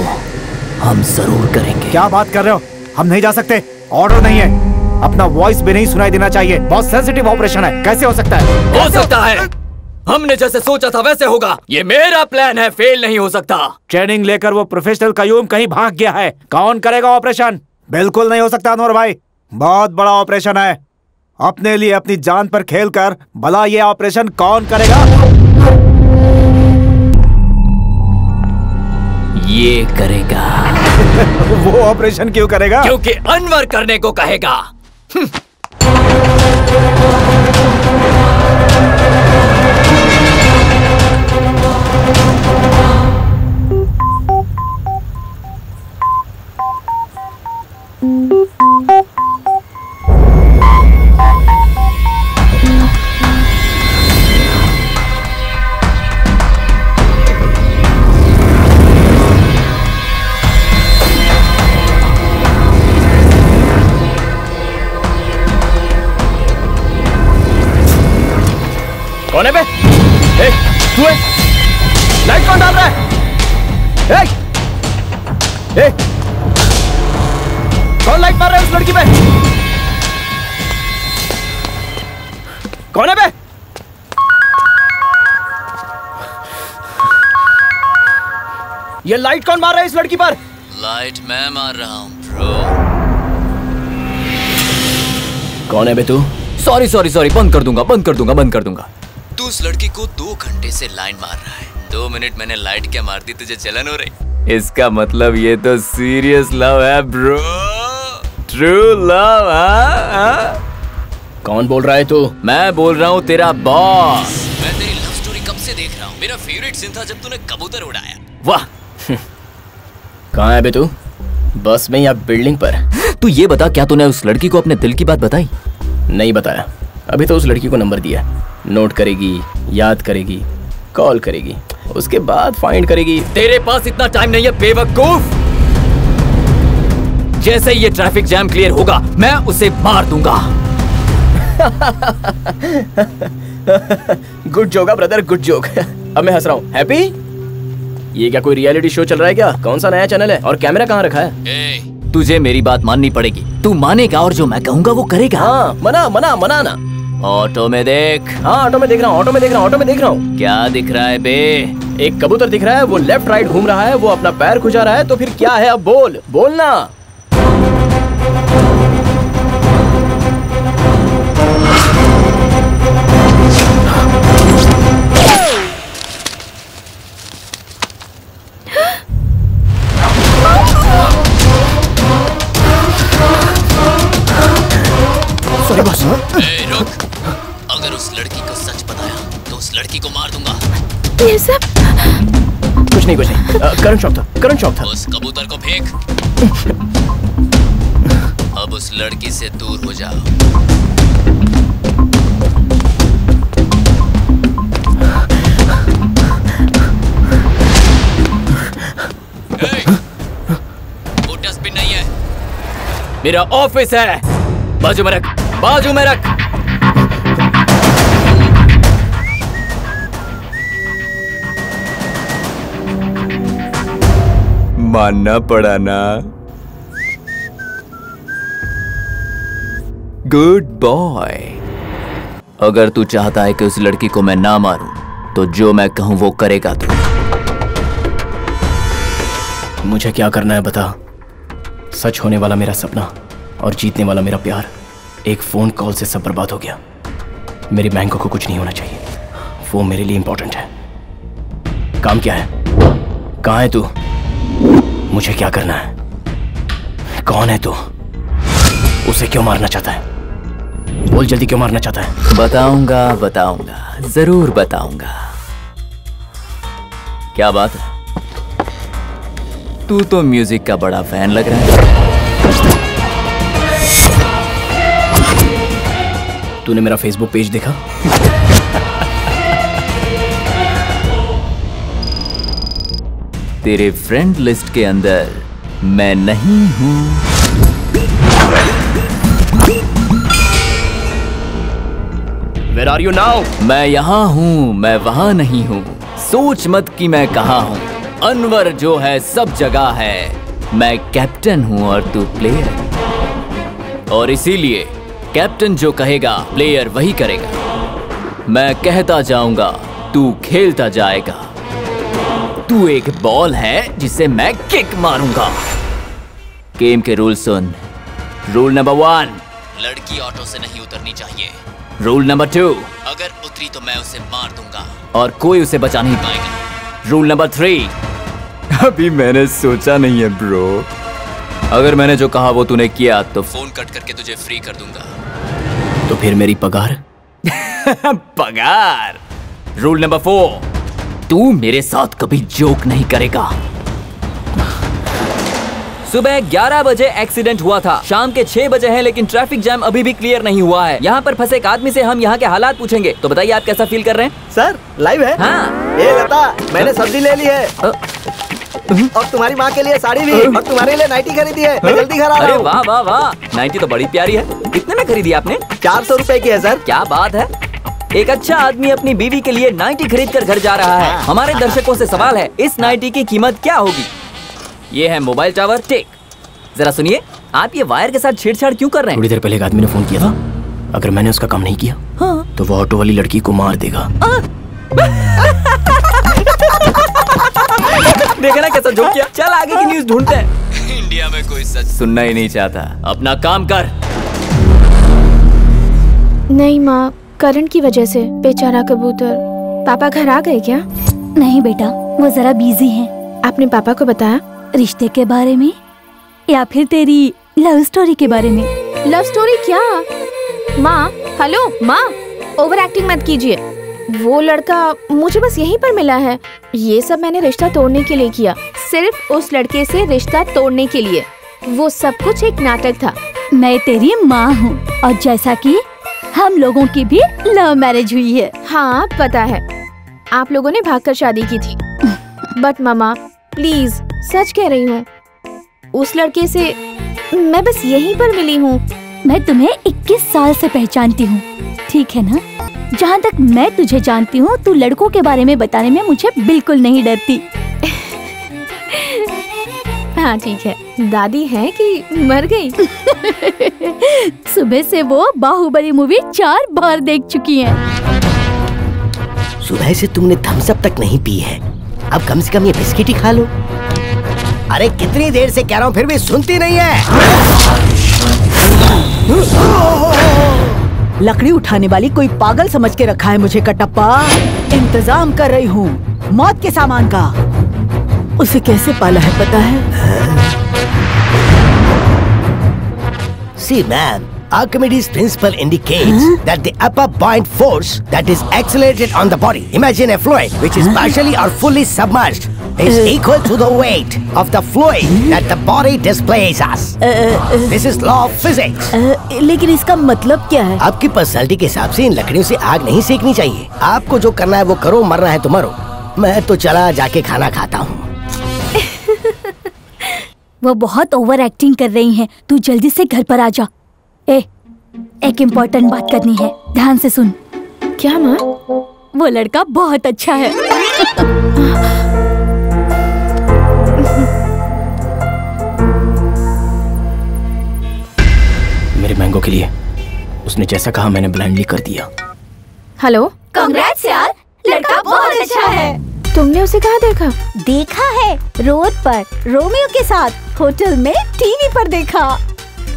हम जरूर करेंगे। क्या बात कर रहे हो? हम नहीं जा सकते, ऑर्डर नहीं है। अपना वॉइस भी नहीं सुनाई देना चाहिए, बहुत सेंसिटिव ऑपरेशन है। कैसे हो सकता है? हो सकता है, हमने जैसे सोचा था वैसे होगा। ये मेरा प्लान है, फेल नहीं हो सकता। ट्रेनिंग लेकर वो प्रोफेशनल कयूम कहीं भाग गया है। कौन करेगा ऑपरेशन? बिल्कुल नहीं हो सकता अनवर भाई, बहुत बड़ा ऑपरेशन है। अपने लिए अपनी जान पर खेलकर भला ये ऑपरेशन कौन करेगा? ये करेगा। वो ऑपरेशन क्यों करेगा? क्योंकि अनवर करने को कहेगा। कौन है बे? तू है? लाइट कौन डाल रहा है? कौन लाइट मार रहा है उस लड़की पे? कौन है बे? ये लाइट कौन मार रहा है इस लड़की पर? लाइट मैं मार रहा हूँ ब्रो। कौन है बे तू? सॉरी सॉरी सॉरी, बंद कर दूंगा, बंद कर दूंगा, बंद कर दूंगा। तू उस लड़की को 2 घंटे से लाइन मार रहा है। 2 मिनट मैंने लाइट क्या मार दी, तुझे जलन हो रही? इसका मतलब ये तो सीरियस लव है ब्रो, ट्रू लव। कौन बोल रहा है तू? मैं बोल रहा हूँ तेरा बॉस। मैं तेरी लव स्टोरी कब से देख रहा हूँ। मेरा फेवरेट सीन था जब तूने कबूतर उड़ाया। वाह। कहाँ है बे तू? बस में या बिल्डिंग पर? तू ये बता, क्या तूने उस लड़की को अपने दिल की बात बताई? नहीं बताया। अभी तो उस लड़की को नंबर दिया, नोट करेगी, याद करेगी, कॉल करेगी, उसके बाद फाइंड करेगी। तेरे पास इतना टाइम नहीं है बेवकूफ। जैसे ही ये ट्रैफिक जैम क्लियर होगा मैं उसे मार दूंगा। Good joke brother, good joke. अब मैं हंस रहा हूँ। हैप्पी? ये क्या कोई रियलिटी शो चल रहा है क्या? कौन सा नया चैनल है और कैमरा कहाँ रखा है? तुझे मेरी बात माननी पड़ेगी। तू मानेगा और जो मैं कहूँगा वो करेगा। हाँ, मना मना मना ना। ऑटो में देख। हाँ, ऑटो में देख रहा हूँ, ऑटो में देख रहा हूँ, ऑटो में देख रहा हूँ। क्या दिख रहा है बे? एक कबूतर दिख रहा है, वो लेफ्ट राइट घूम रहा है, वो अपना पैर खुजा रहा है। तो फिर क्या है, अब बोल, बोलना। Sorry boss. रुक, अगर उस लड़की को सच बताया तो उस लड़की को मार दूंगा। ये सब कुछ नहीं, कुछ नहीं। करंट शॉक था, करंट शॉक था। उस कबूतर को फेंक। अब उस लड़की से दूर हो जाओ। वो डस्टबिन नहीं है, मेरा ऑफिस है। बाजू में रख, बाजू में रख। मानना पड़ा ना। Good boy. अगर तू चाहता है कि उस लड़की को मैं ना मारूं, तो जो मैं कहूं वो करेगा तू। मुझे क्या करना है बता। सच होने वाला मेरा सपना और जीतने वाला मेरा प्यार एक फोन कॉल से सब बर्बाद हो गया। मेरी बैंकों को कुछ नहीं होना चाहिए, वो मेरे लिए इंपॉर्टेंट है। काम क्या है, कहाँ है तू, मुझे क्या करना है, कौन है तू, उसे क्यों मारना चाहता है, बोल जल्दी, क्यों मारना चाहता है। बताऊंगा, बताऊंगा, जरूर बताऊंगा। क्या बात है, तू तो म्यूजिक का बड़ा फैन लग रहा है। तूने मेरा फेसबुक पेज देखा? तेरे फ्रेंड लिस्ट के अंदर मैं नहीं हूं। Where are you now? मैं यहाँ हूँ, मैं वहाँ नहीं हूँ। सोच मत कि मैं कहाँ हूँ। अनवर जो है सब जगह है। मैं कैप्टन हूँ और तू प्लेयर, और इसीलिए कैप्टन जो कहेगा प्लेयर वही करेगा। मैं कहता जाऊंगा, तू खेलता जाएगा। तू एक बॉल है जिसे मैं किक मारूंगा। गेम के रूल सुन। रूल नंबर 1, लड़की ऑटो से नहीं उतरनी चाहिए। रूल नंबर 2, अगर उतरी तो मैं उसे मार दूंगा और कोई उसे बचा नहीं पाएगा। रूल नंबर 3, अभी मैंने सोचा नहीं है ब्रो। अगर मैंने जो कहा वो तूने किया तो फोन कट करके तुझे फ्री कर दूंगा। तो फिर मेरी पगार? पगार। रूल नंबर 4, तू मेरे साथ कभी जोक नहीं करेगा। सुबह 11 बजे एक्सीडेंट हुआ था, शाम के 6 बजे है, लेकिन ट्रैफिक जैम अभी भी क्लियर नहीं हुआ है। यहाँ पर फंसे एक आदमी से हम यहाँ के हालात पूछेंगे, तो बताइए आप कैसा फील कर रहे हैं? सर लाइव है? हाँ। ये लता, मैंने सब्जी ले ली है और तुम्हारी माँ के लिए साड़ी भी, और तुम्हारे लिए नाइटी खरीदी है। मैं जल्दी घर आ रहा हूँ। वाह वाह वाह, नाइटी तो बड़ी प्यारी है। कितने में खरीदी आपने? 400 रुपए की है सर। क्या बात है, एक अच्छा आदमी अपनी बीवी के लिए नाइटी खरीद कर घर जा रहा है। हमारे दर्शकों से सवाल है, इस नाइटी की कीमत क्या होगी? ये है मोबाइल टावर टेक। जरा सुनिए, आप ये वायर के साथ छेड़छाड़ क्यों कर रहे हैं? थोड़ी देर पहले एक आदमी ने फोन किया था, अगर मैंने उसका काम नहीं किया तो वो ऑटो वाली लड़की को मार देगा। देखा ना कैसा जोक किया। चल आगे की न्यूज़ ढूंढते हैं। इंडिया में कोई सच सुनना ही नहीं चाहता। अपना काम कर। नहीं माँ, करंट की वजह से बेचारा कबूतर। पापा घर आ गए क्या? नहीं बेटा, वो जरा बिजी हैं। आपने पापा को बताया? रिश्ते के बारे में या फिर तेरी लव स्टोरी के बारे में? लव स्टोरी क्या? माँ, हेलो माँ, ओवर एक्टिंग मत कीजिए। वो लड़का मुझे बस यहीं पर मिला है। ये सब मैंने रिश्ता तोड़ने के लिए किया, सिर्फ उस लड़के से रिश्ता तोड़ने के लिए। वो सब कुछ एक नाटक था। मैं तेरी माँ हूँ और जैसा कि हम लोगों की भी लव मैरिज हुई है। हाँ पता है, आप लोगों ने भागकर शादी की थी। बट मामा प्लीज, सच कह रही हूँ, उस लड़के से मैं बस यहीं पर मिली हूँ। मैं तुम्हें 21 साल से पहचानती हूँ, ठीक है ना? जहाँ तक मैं तुझे जानती हूँ, तू लड़कों के बारे में बताने में मुझे बिल्कुल नहीं डरती। हाँ ठीक है। दादी है कि मर गई? सुबह से वो बाहुबली मूवी 4 बार देख चुकी हैं। सुबह से तुमने थम्स अप तक नहीं पी है, अब कम से कम ये बिस्किट ही खा लो। अरे कितनी देर से कह रहा हूँ फिर भी सुनती नहीं है। लकड़ी उठाने वाली कोई पागल समझ के रखा है मुझे कटप्पा। इंतजाम कर रही हूँ मौत के सामान का। उसे कैसे पाला है पता है? See ma'am, Archimedes' principle indicates that the upper buoyant force that is accelerated on the body, imagine a fluid which is partially or fully submerged, is equal to the weight of the fluid that the body displaces. This is law of physics. लेकिन इसका मतलब क्या है? आपकी personality के हिसाब से इन लकड़ियों से आग नहीं सेकनी चाहिए। आपको जो करना है वो करो, मरना है तो मरो। मैं तो चला जाके खाना खाता हूँ। वो बहुत ओवर एक्टिंग कर रही हैं। तू जल्दी से घर पर आ जा। एक इम्पोर्टेंट बात करनी है, ध्यान से सुन। क्या माँ? वो लड़का बहुत अच्छा है। मेरे मैंगो के लिए उसने जैसा कहा मैंने ब्लाइंडली कर दिया। हेलो, कांग्रेट्स यार, लड़का बहुत अच्छा है। तुमने उसे कहाँ देखा? देखा है रोड पर, रोमियो के साथ, होटल में, टीवी पर देखा।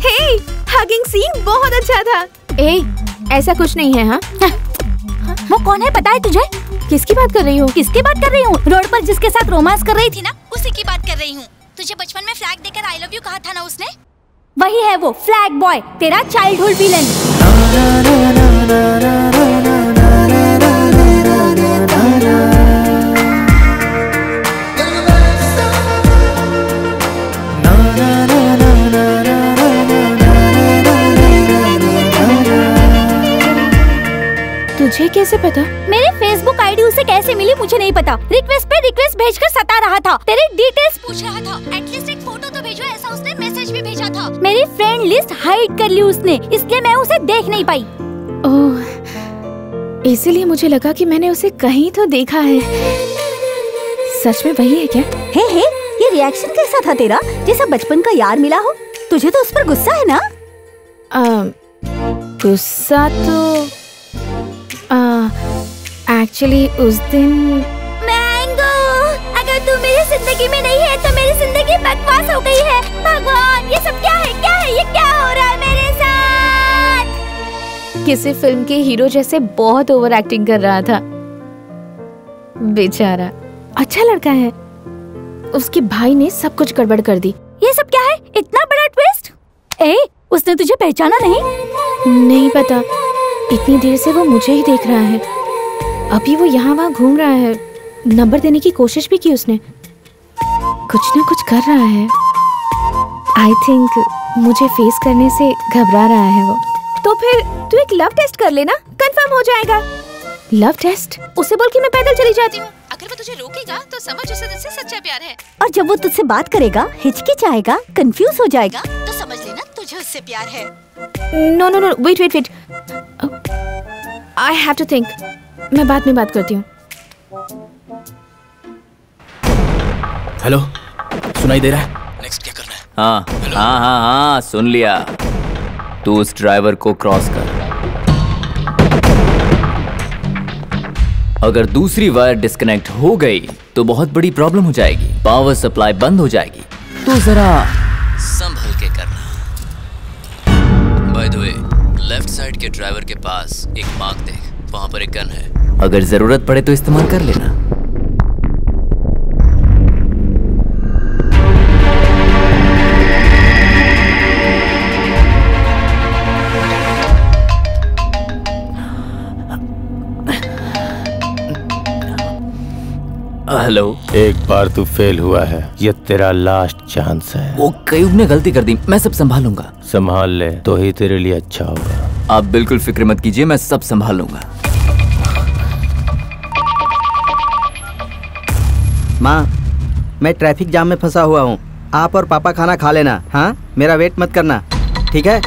हे, हगिंग सीन बहुत अच्छा था। ऐसा कुछ नहीं है। हाँ, वो कौन है पता है तुझे? किसकी बात कर रही हो? किसकी बात कर रही हूँ? रोड पर जिसके साथ रोमांस कर रही थी ना, उसी की बात कर रही हूँ। तुझे बचपन में फ्लैग देकर आई लव यू कहा था ना उसने? वही है वो फ्लैग बॉय, तेरा चाइल्डहुड विलन। तुझे कैसे पता? मेरे फेसबुक आईडी उसे कैसे मिली मुझे नहीं पता। रिक्वेस्ट पे रिक्वेस्ट भेजकर सता रहा था, तेरी डिटेल्स पूछ रहा था। एटलीस्ट एक फोटो तो भेजो, ऐसा उसने मैसेज भी भेजा था। मेरी फ्रेंड लिस्ट हाइड कर ली उसने, इसलिए मैं उसे देख नहीं पाई। ओह, इसीलिए मुझे लगा कि मैंने उसे कहीं तो देखा है। सच में वही है क्या? हे, ये रिएक्शन कैसा था तेरा? जैसा बचपन का यार मिला हो। तुझे तो उस पर गुस्सा है ना? गुस्सा तो एक्चुअली उस दिन। मैंगो, अगर तू मेरी जिंदगी में नहीं है तो मेरी जिंदगी बकवास हो गई है। भगवान, ये सब क्या है? क्या है ये? क्या हो रहा है मेरे साथ? किसी फिल्म के हीरो जैसे बहुत ओवर एक्टिंग कर रहा था। बेचारा, अच्छा लड़का है। उसके भाई ने सब कुछ गड़बड़ कर दी। ये सब क्या है? इतना बड़ा ट्विस्ट? उसने तुझे पहचाना नहीं? नहीं पता, इतनी देर से वो मुझे ही देख रहा है। अभी वो यहाँ वहाँ घूम रहा है। नंबर देने की कोशिश भी की उसने। कुछ ना कुछ कर रहा है। आई थिंक मुझे फेस करने से घबरा रहा है वो। तो फिर तू एक लव टेस्ट कर लेना, कंफर्म हो जाएगा। Love test? उसे बोल कि मैं पैदल चली जाती हूँ। अगर वो तुझे रोकेगा तो समझ उसे तुझसे सच्चा प्यार है। और जब वो तुझसे बात करेगा, हिचकिचाएगा, कंफ्यूज हो जाएगा, तो समझ लेना तुझे उससे प्यार है। No, wait. I have to think. मैं बाद में बात करती हूँ। हेलो, सुनाई दे रहा है? नेक्स्ट क्या करना है? हाँ, सुन लिया। तू उस ड्राइवर को क्रॉस कर। अगर दूसरी वायर डिस्कनेक्ट हो गई तो बहुत बड़ी प्रॉब्लम हो जाएगी। पावर सप्लाई बंद हो जाएगी। तो जरा संभल के करना। By the way, left side के ड्राइवर के पास एक मार्क देख, वहां पर एक गन है। अगर जरूरत पड़े तो इस्तेमाल कर लेना। हेलो, एक बार तू फेल हुआ है, ये तेरा लास्ट चांस है। वो कयूब ने गलती कर दी, मैं सब संभालूंगा। संभाल ले तो ही तेरे लिए अच्छा होगा। आप बिल्कुल फिक्र मत कीजिए, मैं सब संभाल लूंगा। माँ, मैं ट्रैफिक जाम में फंसा हुआ हूँ। आप और पापा खाना खा लेना। हाँ, मेरा वेट मत करना, ठीक है?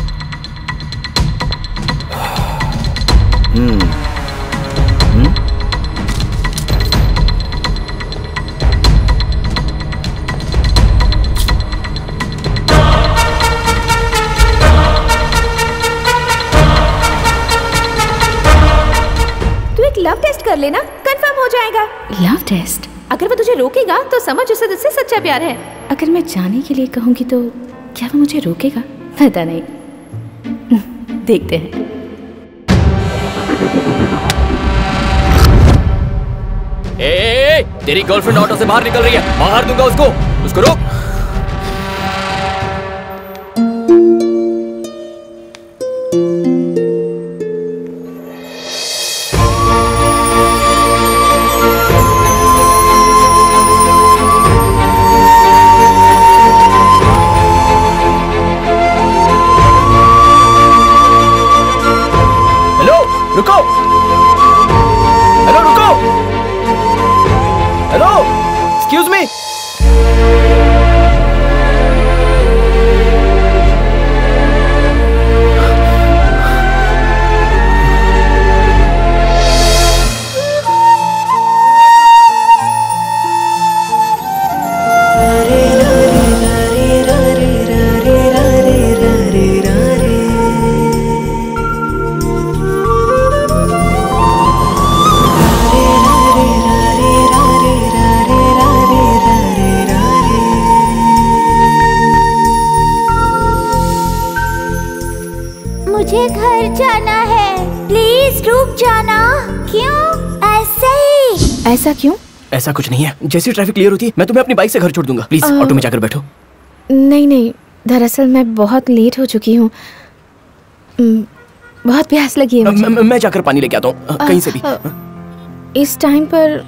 लव टेस्ट कर लेना, कंफर्म हो जाएगा। Love test? अगर वो तुझे रोकेगा तो समझ उसे तुझसे सच्चा प्यार है। अगर मैं जाने के लिए कहूंगी तो क्या वो मुझे रोकेगा? पता नहीं, देखते हैं। ए, तेरी गर्लफ्रेंड ऑटो से बाहर निकल रही है, बाहर दूंगा उसको रोक। मुझे घर जाना है, प्लीज रुक जाना। क्यों ऐसे ही? ऐसा क्यों? ऐसा कुछ नहीं है, जैसी ट्रैफिक क्लियर होती है मैं तुम्हें अपनी बाइक से घर छोड़ दूंगा। प्लीज ऑटो में जाकर बैठो। नहीं, दरअसल मैं बहुत लेट हो चुकी हूँ, बहुत प्यास लगी है मुझे। मैं जाकर पानी लेके आता हूँ कहीं से भी। इस टाइम पर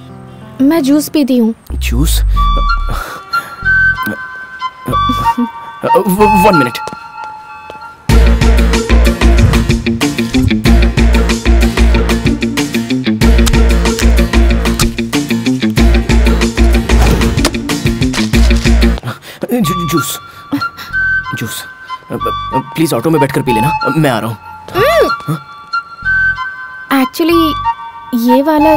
मैं जूस पीती हूँ। Juice? 1 minute. Juice please auto में बैठकर पी लेना, मैं आ रहा हूँ। एक्चुअली ये वाला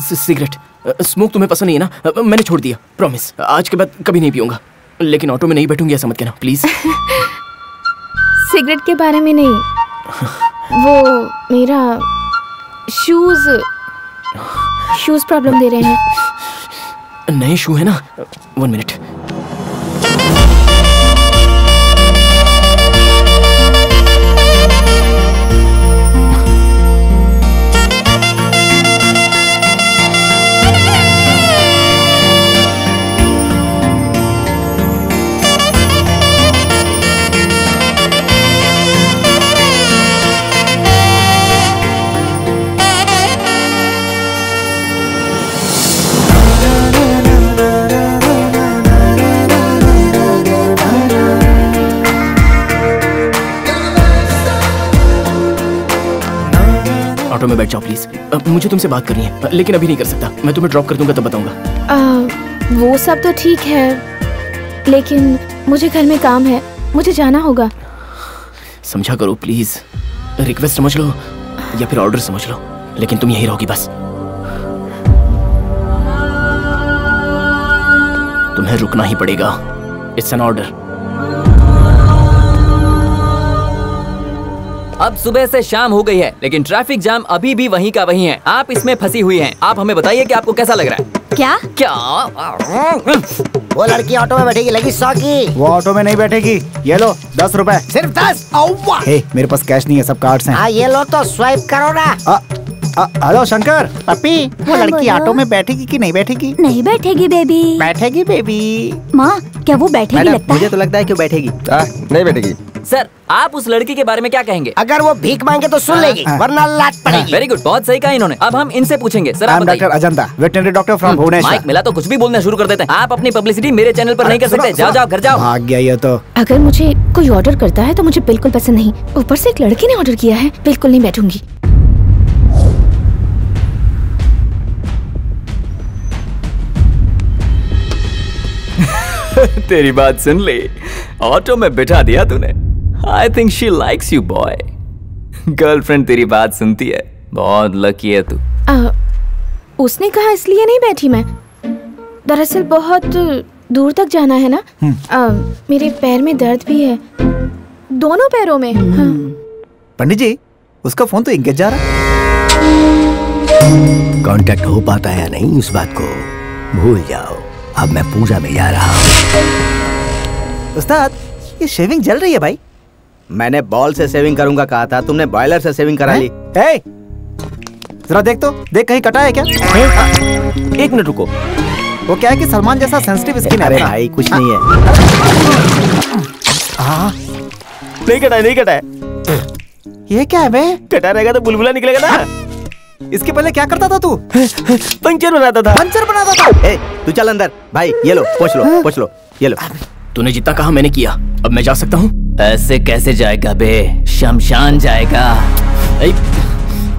सिगरेट स्मोक तुम्हें पसंद नहीं है ना? मैंने छोड़ दिया, प्रॉमिस। आज के बाद कभी नहीं पीऊंगा, लेकिन ऑटो में नहीं बैठूंगी ऐसा मत कहना प्लीज। सिगरेट के बारे में नहीं, वो मेरा शूज प्रॉब्लम दे रहे हैं। नए शू है ना? 1 मिनट। ऑटो में बैठ जाओ प्लीज, मुझे तुमसे बात करनी है, लेकिन अभी नहीं कर सकता। मैं तुम्हें ड्रॉप कर दूंगा तब बताऊंगा। वो सब तो ठीक है, लेकिन मुझे घर में काम है, मुझे जाना होगा। समझा करो प्लीज, रिक्वेस्ट समझ लो या फिर ऑर्डर समझ लो, लेकिन तुम यही रहोगी बस। तुम्हें रुकना ही पड़ेगा, इट्स एन ऑर्डर। अब सुबह से शाम हो गई है, लेकिन ट्रैफिक जाम अभी भी वहीं का वहीं है। आप इसमें फंसी हुई हैं। आप हमें बताइए कि आपको कैसा लग रहा है? क्या? वो लड़की ऑटो में बैठेगी, लगी 100 की। वो ऑटो में नहीं बैठेगी। ये लो 10 रुपए। सिर्फ 10? हे, मेरे पास कैश नहीं है, सब कार्ड्स हैं। हाँ ये लो तो स्वाइप करो ना। हेलो शंकर। पप्पी, वो लड़की ऑटो में बैठेगी कि नहीं बैठेगी? नहीं बैठेगी बेबी। बैठेगी बेबी। माँ, क्या वो बैठेगी? लगता मुझे तो लगता है क्यों बैठेगी। नहीं बैठेगी। सर, आप उस लड़की के बारे में क्या कहेंगे? अगर वो भीख मांगे तो सुन लेगी, वरना लात पड़ेगी। वेरी गुड, बहुत सही कहा इन्होंने। अब हम इनसे पूछेंगे। सर आप doctor Ajanta, veterinary doctor from Bhubaneswar. Mike मिला तो कुछ भी बोलना शुरू कर देते हैं। आप अपनी पब्लिसिटी मेरे चैनल पर नहीं कर सकते। जाओ जाओ घर जाओ। भाग गया ये तो। अगर मुझे कोई ऑर्डर करता है तो मुझे बिल्कुल पसंद नहीं, ऊपर से एक लड़के ने ऑर्डर किया है, बिल्कुल नहीं बैठूंगी। तेरी बात सुन ली, ऑटो में बिठा दिया तूने। I think she likes you boy. Girlfriend तेरी बात सुनती है, बहुत लकी है तू। उसने कहा इसलिए नहीं बैठी मैं। दरअसल बहुत दूर तक जाना है ना। मेरे पैर में दर्द भी है, दोनों पैरों में। पंडित जी, उसका फोन तो इंगेज जा रहा है। कांटेक्ट हो पाता है या नहीं उस बात को भूल जाओ। अब मैं पूजा में जा रहा हूँ। उस्ताद, ये शेविंग जल रही है भाई। मैंने बॉल से सेविंग करूंगा कहा था, तुमने बॉयलर से सेविंग करा ली। जरा देख तो, देख कहीं कटा है क्या? एक मिनट रुको। वो क्या है कि सलमान जैसा सेंसिटिव स्किन है। अरे भाई कुछ नहीं है। नहीं कटा है, नहीं कटा है। ये क्या है बे? कटा रहेगा तो बुलबुला निकलेगा ना। इसके पहले क्या करता था तू? पंचर बनाता था। पंचर बनाता था? तू चल अंदर भाई, ये लो पोंछ लो, पोंछ लो, ये लो। तूने जितना कहा मैंने किया, अब मैं जा सकता हूँ? ऐसे कैसे जाएगा बे, शमशान जाएगा।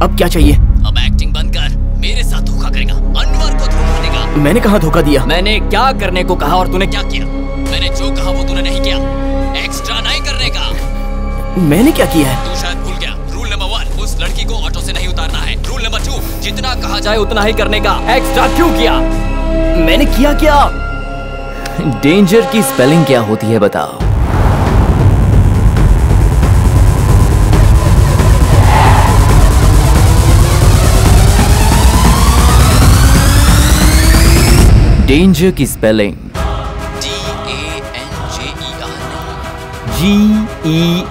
अब क्या चाहिए? अब एक्टिंग बंद कर, मेरे साथ धोखा करेगा, अनवर को धोखा देगा। मैंने कहाँ धोखा दिया? मैंने क्या करने को कहा और तूने क्या किया? मैंने जो कहा वो तूने नहीं किया। एक्स्ट्रा नहीं करने का। मैंने क्या किया है? तू शायद भूल गया। रूल नंबर 1, उस लड़की को ऑटो से नहीं उतारना है। रूल नंबर 2, जितना कहा जाए उतना ही करने का। एक्स्ट्रा क्यों किया? मैंने किया क्या? डेंजर की स्पेलिंग क्या होती है बताओ? डेंजर की spelling G-E-R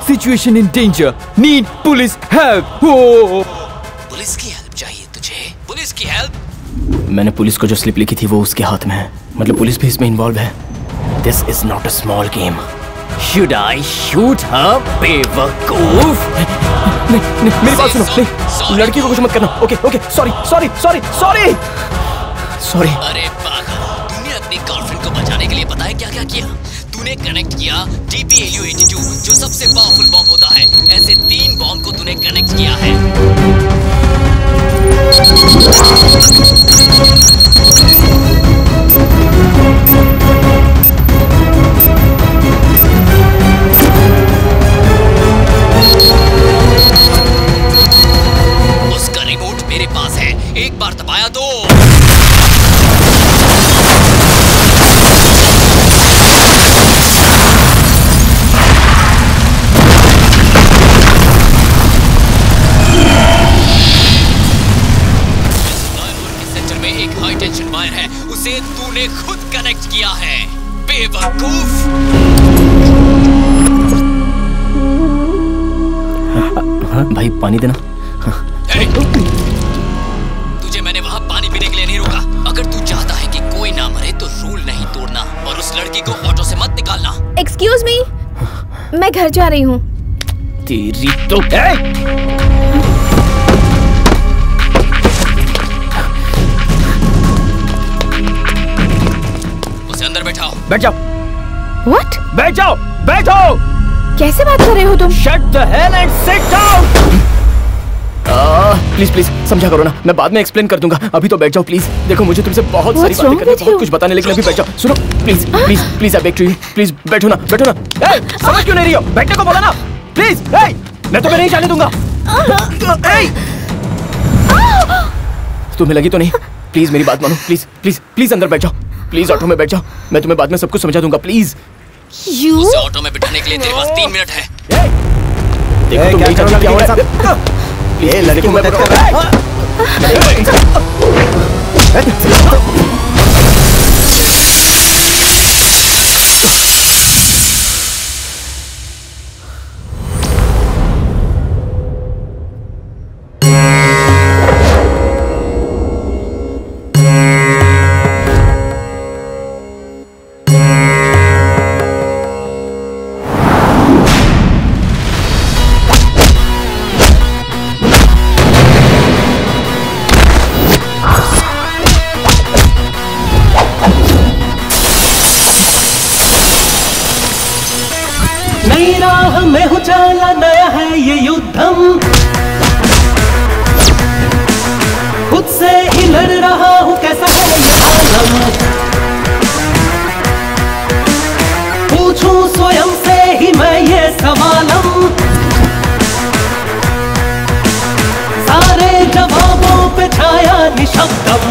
situation in danger, need police help. Police की हेल्प चाहिए तुझे? पुलिस की हेल्प? मैंने पुलिस को जो स्लिप लिखी थी वो उसके हाथ में है। मतलब पुलिस भी इसमें इन्वॉल्व है। This is not a small game. Should I shoot her, बेवकूफ? मेरी बात सुनो, नहीं, लड़की को कुछ मत करना। Okay okay, sorry sorry sorry sorry sorry. अरे पागल, तूने अपनी गर्लफ्रेंड को बचाने के लिए पता है क्या क्या किया? तूने कनेक्ट किया DPLU-82 जो सबसे पावरफुल बॉम्ब होता है। ऐसे 3 बॉम्ब को तूने कनेक्ट किया है। उसका रिमोट मेरे पास है, एक बार दबाया तो सेंटर में एक हाई टेंशन वायर है, उसे तूने खुद कनेक्ट किया है, बेवकूफ। भाई पानी देना। तुझे मैंने वहाँ पानी पीने के लिए नहीं रोका। अगर तू चाहता है कि कोई ना मरे तो रूल नहीं तोड़ना और उस लड़की को ऑटो से मत निकालना। एक्सक्यूज मी, मैं घर जा रही हूँ। तेरी तो उसे अंदर बैठाओ। बैठ जाओ। What? बैठ जाओ, बैठो। कैसे बात कर रहे हो तुम? Shut the hell and sit down. Please please समझा करो ना, मैं बाद में एक्सप्लेन कर दूंगा। अभी तो बैठ जाओ प्लीज। देखो मुझे तुमसे बहुत सारी बातें करनी, बहुत कुछ बताने, लेकिन अभी बैठ जाओ। सुनो please please please, I beg to you, please बैठो ना, बैठो ना। समझ क्यों नहीं रही हो? बैठने को बोला ना, प्लीज। मैं तुम्हें नहीं जाने दूंगा। तुम्हें लगी तो नहीं? प्लीज मेरी बात मानो, प्लीज प्लीज प्लीज अंदर बैठ जाओ, प्लीज ऑटो में बैठ जाओ। मैं तुम्हें बाद में सब कुछ समझा दूंगा, प्लीज। उसे ऑटो में बिठाने के लिए तेरे पास 3 मिनट है। देखो तुम नहीं जानते क्या हो रहा है। ये लड़की को मदद कर रहा है। नई राह में हूँ चला, नया है ये युद्धम, खुद से ही लड़ रहा हूँ, कैसा है ये आलम। पूछूं स्वयं से ही मैं ये सवालम, सारे जवाबों पे छाया निशब्दम।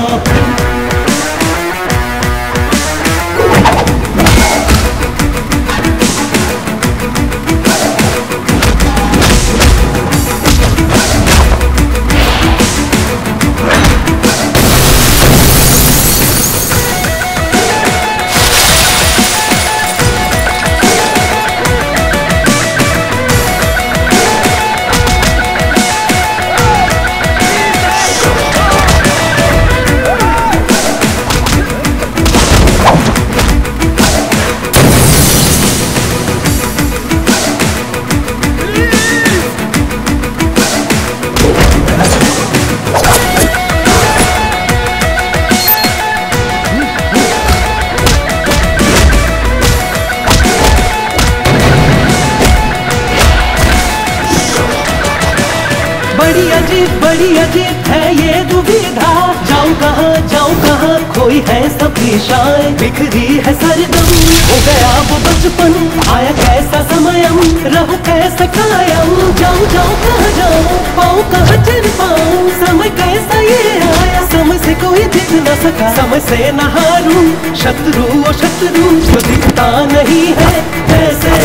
सुविधा। जाऊं कहाँ खोई है सभी शान, बिखरी है सरगम, हो गया वो बचपन, आया कैसा समयम, रहूं कैसा कायम। जाऊं कहाँ जाऊं, पाऊं कहाँ चल पाऊं, समय कैसा ये आया, समय से कोई जीत न सका, समय से न हारूं, शत्रु ओ शत्रु जो दिखता नहीं है, ऐसे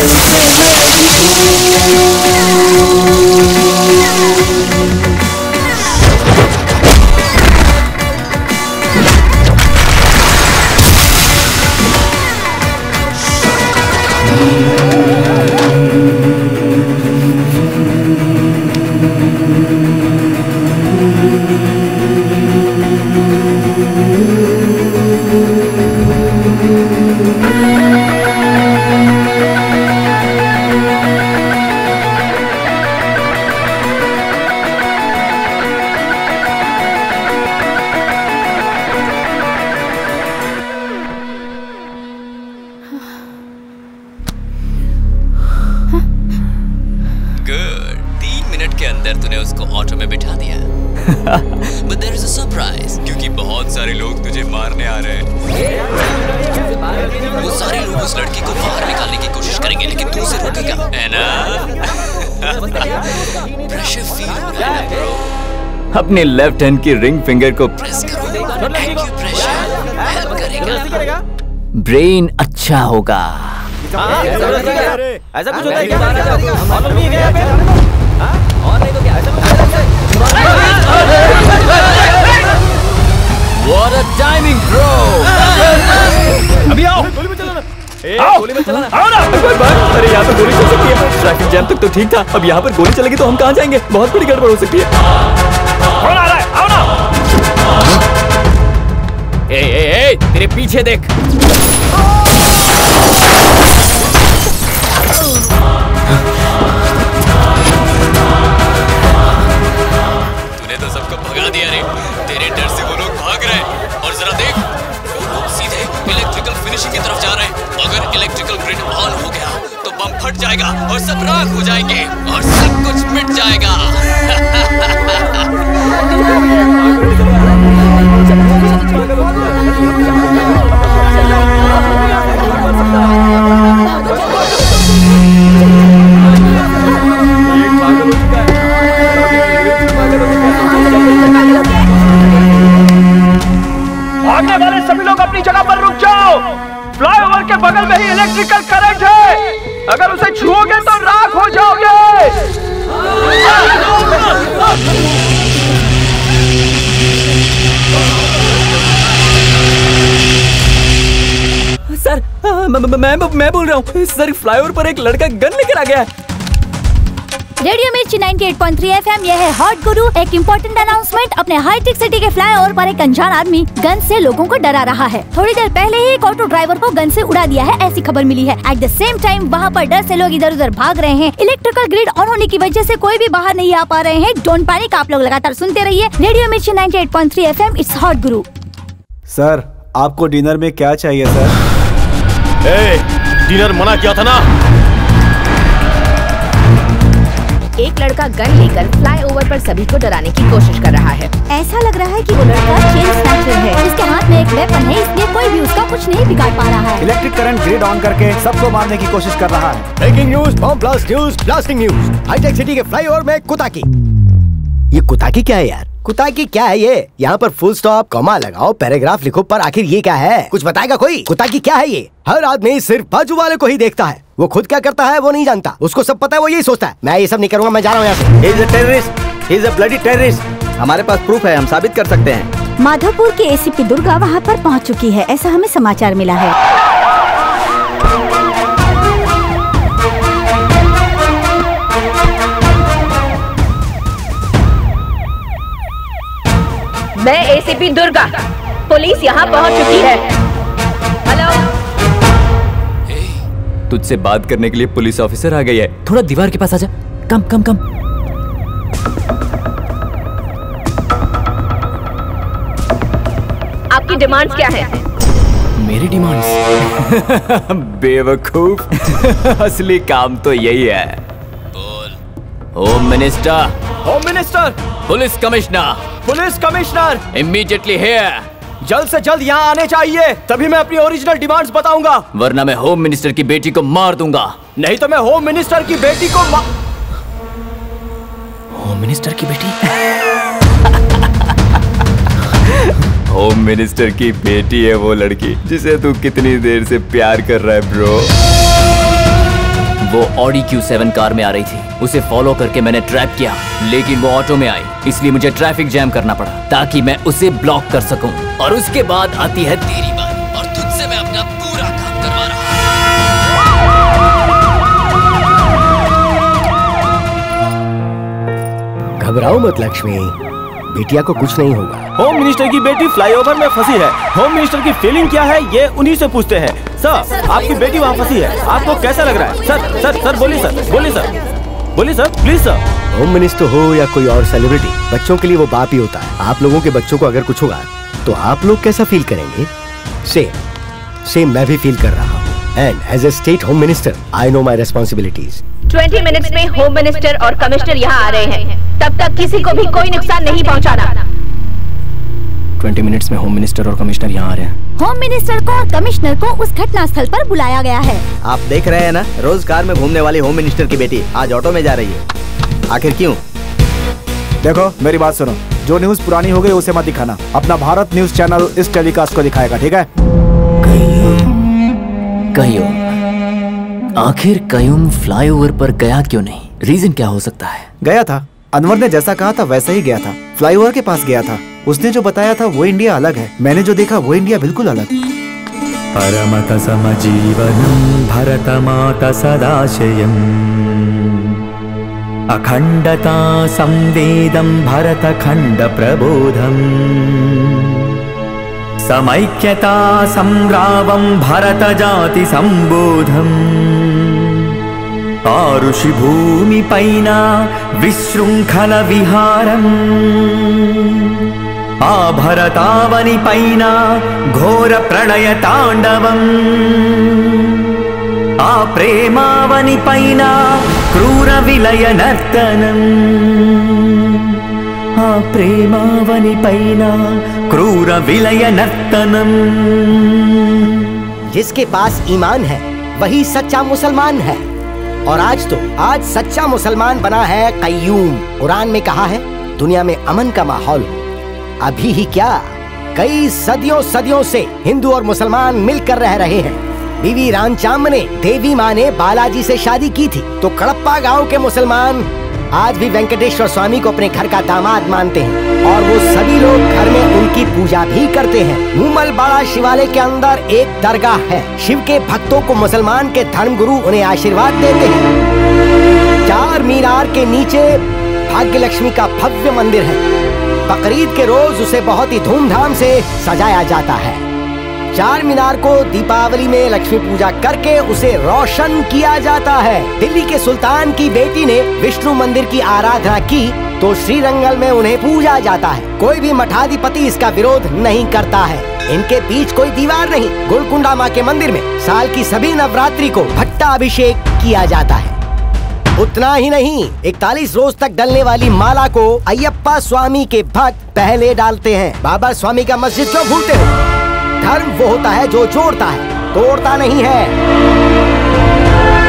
But there is a surprise, क्योंकि बहुत सारे लोग तुझे मारने आ रहे हैं। वो सारे लोग उस लड़की को बाहर निकालने की कोशिश करेंगे, लेकिन तू उसे रोकेगा, है ना? प्रेशर फील हो रहा है ब्रो। अपने लेफ्ट हैंड की रिंग फिंगर को प्रेस करो, एक्यूप्रेशर हेल्प करेगा, ब्रेन अच्छा होगा। ऐसा कुछ होता है क्या? मालूम नहीं है क्या? और नहीं तो क्या? What a timing, bro! अभी आओ, गोली में चलाना। गोली में चलाना। आओ ना। अरे यहाँ पर गोली चल सकती है। ट्रैफिक जैम तक तो ठीक था, अब यहाँ पर गोली चलेगी तो हम कहाँ जाएंगे? बहुत बड़ी गड़बड़ हो सकती है। कौन आ रहा है? आओ ना। ए, तेरे पीछे देख। तूने तो सबको भगा दिया रे। तेरे डर से वो लोग भाग रहे हैं, और जरा देख, वो लोग सीधे इलेक्ट्रिकल फिनिशिंग की तरफ जा रहे हैं। अगर इलेक्ट्रिकल ग्रिड ऑन हो गया तो बम फट जाएगा और सब राख हो जाएंगे और सब कुछ मिट जाएगा। भागने वाले सभी लोग अपनी जगह पर रुक जाओ। फ्लाईओवर के बगल में ही इलेक्ट्रिकल करंट है, अगर उसे छुओगे तो राख हो जाओगे। सर, मैं बोल रहा हूँ सर, फ्लाईओवर पर एक लड़का गन लेकर आ गया है। रेडियो मिर्ची 98.3 FM, यह है हॉट गुरु। एक इम्पोर्टेंट अनाउंसमेंट, अपने हाईटेक सिटी के फ्लाईओवर पर एक अनजान आदमी गन से लोगों को डरा रहा है। थोड़ी देर पहले ही एक ऑटो ड्राइवर को गन से उड़ा दिया है, ऐसी खबर मिली है। एट द सेम टाइम वहाँ पर डर से लोग इधर उधर भाग रहे हैं। इलेक्ट्रिकल ग्रिड ऑन होने की वजह से कोई भी बाहर नहीं आ पा रहे हैं। डोंट पैनिक, आप लोग लगातार सुनते रहिए रेडियो मिर्ची 98.3 FM, it's hot Guru. Sir, आपको डिनर में क्या चाहिए सर? डिनर मना किया था ना। एक लड़का गन लेकर फ्लाईओवर पर सभी को डराने की कोशिश कर रहा है। ऐसा लग रहा है कि वो लड़का चेन स्नैचर है। उसके हाथ में एक वेपन है, इसलिए कोई भी उसका कुछ नहीं बिगाड़ पा रहा है। इलेक्ट्रिक करंट ग्रिड ऑन करके सबको मारने की कोशिश कर रहा है। Breaking news, bomb blast news, blasting news. Hitec City के फ्लाईओवर में कुताकी। ये कुताकी क्या है यार? कुताकी क्या है ये? यहाँ पर फुल स्टॉप, कॉमा लगाओ, पैराग्राफ लिखो, पर आखिर ये क्या है? कुछ बताएगा कोई? कुताकी क्या है ये? हर आदमी सिर्फ बाजू वाले को ही देखता है, वो खुद क्या करता है वो नहीं जानता। उसको सब पता है, वो यही सोचता है मैं ये सब नहीं करूंगा, मैं जा रहा हूँ यहाँ से। He is a terrorist. He is a bloody terrorist. हमारे पास प्रूफ है, हम साबित कर सकते हैं। माधोपुर की एसीपी दुर्गा वहाँ पर पहुँच चुकी है, ऐसा हमें समाचार मिला है। मैं एसीपी दुर्गा, पुलिस यहाँ पहुँच चुकी है। हेलो, तुझसे बात करने के लिए पुलिस ऑफिसर आ गई है। थोड़ा दीवार के पास आजा। कम कम कम। आपकी डिमांड्स क्या है? मेरी डिमांड्स? बेवकूफ, असली काम तो यही है। बोल। Home minister, home minister, police commissioner, police commissioner, immediately here. जल्द से जल्द यहाँ आने चाहिए, तभी मैं अपनी ओरिजिनल डिमांड्स बताऊंगा। वरना मैं होम मिनिस्टर की बेटी को मार दूंगा। नहीं तो मैं होम मिनिस्टर की बेटी को होम मिनिस्टर की बेटी? होम मिनिस्टर की बेटी है वो लड़की जिसे तू कितनी देर से प्यार कर रहा है ब्रो। वो ऑडी Q7 कार में आ रही थी, उसे फॉलो करके मैंने ट्रैप किया, लेकिन वो ऑटो में आई, इसलिए मुझे ट्रैफिक जैम करना पड़ा ताकि मैं उसे ब्लॉक कर सकूं। और उसके बाद आती है तेरी बारी और तुझसे मैं अपना पूरा काम करवा रहा हूं। घबराओ मत लक्ष्मी, बिटिया को कुछ नहीं होगा। होम मिनिस्टर की बेटी फ्लाईओवर में फंसी है। होम मिनिस्टर की फीलिंग क्या है ये उन्हीं से पूछते हैं। सर, आपकी बेटी वहाँ फंसी है, आपको कैसा लग रहा है? सर सर सर बोलिए सर, बोलिए सर, बोलिए sir, please sir. Home minister हो या कोई और सेलिब्रिटी, बच्चों के लिए वो बाप ही होता है। आप लोगों के बच्चों को अगर कुछ होगा तो आप लोग कैसा फील करेंगे? सेम मैं भी फील कर रहा हूँ। And as a state home minister I know my responsibilities. 20 minutes में होम मिनिस्टर और कमिश्नर यहाँ आ रहे हैं, तब तक किसी को भी कोई नुकसान नहीं पहुँचाना। 20 मिनट्स में होम मिनिस्टर और कमिश्नर यहाँ आ रहे हैं। होम मिनिस्टर को और कमिश्नर को उस घटना स्थल पर बुलाया गया है। आप देख रहे हैं ना, रोज कार में घूमने वाली होम मिनिस्टर की बेटी आज ऑटो में जा रही है। आखिर क्यों? देखो मेरी बात सुनो, जो न्यूज पुरानी हो गई उसे मत दिखाना। अपना भारत न्यूज चैनल इस टेलीकास्ट को दिखाएगा, ठीक है? कयूम, आखिर कयूम फ्लाईओवर पर गया क्यों नहीं? रीजन क्या हो सकता है? गया था, अनवर ने जैसा कहा था वैसा ही गया था। फ्लाईओवर के पास गया था, उसने जो बताया था वो इंडिया अलग है, मैंने जो देखा वो इंडिया बिल्कुल अलग। परमत समजीवनम भरतमाता सदाशयम् अखंडता संवेदं भरतखंड प्रबोधम् समैक्यता संग्रामं भरत जाति संबोधम् आरुषि भूमि पैना विशृंखल विहारम् आ भरतावनि पैना घोर प्रणय तांडवम् आ प्रेमावनि पैना क्रूर विलय नर्तनम् आ प्रेमावनि पैना क्रूर विलय नर्तनम्। जिसके पास ईमान है वही सच्चा मुसलमान है, और आज सच्चा मुसलमान बना है कय्यूम। कुरान में कहा है दुनिया में अमन का माहौल हो। अभी ही क्या, कई सदियों से हिंदू और मुसलमान मिलकर रह रहे हैं। बीवी रामचाम ने देवी माँ ने बालाजी से शादी की थी, तो कड़प्पा गांव के मुसलमान आज भी वेंकटेश्वर स्वामी को अपने घर का दामाद मानते हैं, और वो सभी लोग घर में उनकी पूजा भी करते हैं। मूमल बाड़ा शिवालय के अंदर एक दरगाह है। शिव के भक्तों को मुसलमान के धर्मगुरु उन्हें आशीर्वाद देते हैं। 4 मीनार के नीचे भाग्य लक्ष्मी का भव्य मंदिर है। बकरीद के रोज उसे बहुत ही धूमधाम से सजाया जाता है। 4 मीनार को दीपावली में लक्ष्मी पूजा करके उसे रोशन किया जाता है। दिल्ली के सुल्तान की बेटी ने विष्णु मंदिर की आराधना की तो श्रीरंगल में उन्हें पूजा जाता है। कोई भी मठाधिपति इसका विरोध नहीं करता है। इनके बीच कोई दीवार नहीं। गोलकुंडा माँ के मंदिर में साल की सभी नवरात्रि को भट्टा अभिषेक किया जाता है। उतना ही नहीं, 41 रोज तक डलने वाली माला को अयप्पा स्वामी के भक्त पहले डालते हैं। बाबा स्वामी का मस्जिद क्यों भूलते हो? धर्म वो होता है जो जोड़ता है, तोड़ता नहीं है।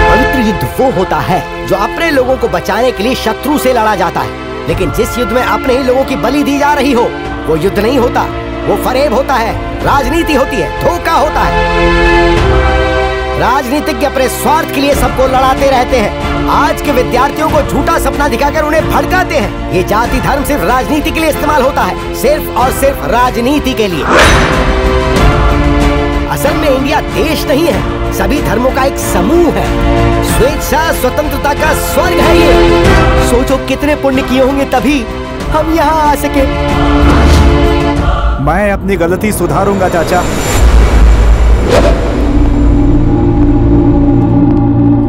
पवित्र युद्ध वो होता है जो अपने लोगों को बचाने के लिए शत्रु से लड़ा जाता है। लेकिन जिस युद्ध में अपने ही लोगों की बलि दी जा रही हो वो युद्ध नहीं होता, वो फरेब होता है, राजनीति होती है, धोखा होता है। राजनीतिज्ञ अपने स्वार्थ के लिए सबको लड़ाते रहते हैं। आज के विद्यार्थियों को झूठा सपना दिखाकर उन्हें भड़काते हैं। ये जाति धर्म सिर्फ राजनीति के लिए इस्तेमाल होता है, सिर्फ और सिर्फ राजनीति के लिए। असल में इंडिया देश नहीं है, सभी धर्मों का एक समूह है। स्वेच्छा स्वतंत्रता का स्वर्ग है ये। सोचो कितने पुण्य किए होंगे तभी हम यहाँ आ सके। मैं अपनी गलती सुधारूंगा चाचा।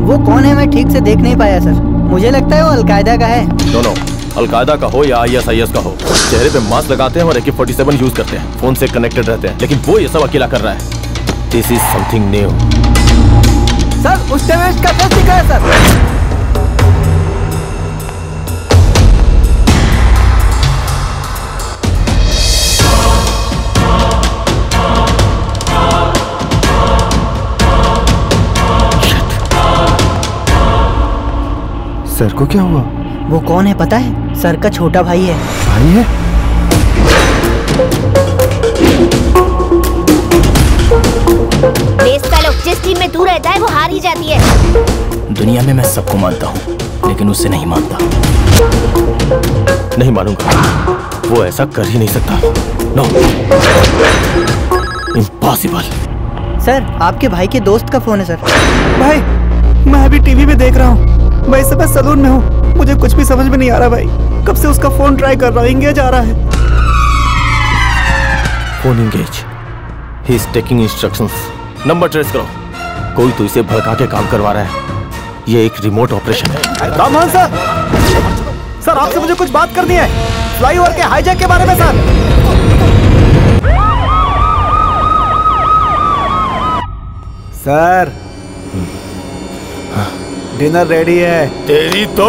वो कौन है मैं ठीक से देख नहीं पाया सर। मुझे लगता है वो अलकायदा का है। दोनों, अलकायदा का हो या ISIS का हो, चेहरे पे मास्क लगाते हैं और AK-47 यूज करते हैं, फोन से कनेक्टेड रहते हैं, लेकिन वो ये सब अकेला कर रहा है। This is something new. Sir उस टेररिस्ट का फेस दिखा है सर। सर को क्या हुआ? वो कौन है पता है? सर का छोटा भाई है। भाई है? बेस का लोग जिस टीम में तू रहता है वो हार ही जाती है। दुनिया में मैं सबको मानता हूँ, लेकिन उससे नहीं मानता। नहीं मानूंगा, वो ऐसा कर ही नहीं सकता। No, impossible. सर आपके भाई के दोस्त का फोन है सर। भाई मैं अभी टीवी में देख रहा हूँ। मैं इस समय सलून में हूँ, मुझे कुछ भी समझ में नहीं आ रहा भाई। कब से उसका फोन ट्राई कर रहा हूँ, एंगेज आ रहा है। Phone engage. He is taking instructions. Number trace करो। कोई तो इसे भड़का के काम करवा रहा है। ये एक रिमोट ऑपरेशन है। राममोहन सर, सर आपसे मुझे कुछ बात करनी है, फ्लाईओवर के हाईजैक के बारे में सर। सर डिनर रेडी है। तेरी तो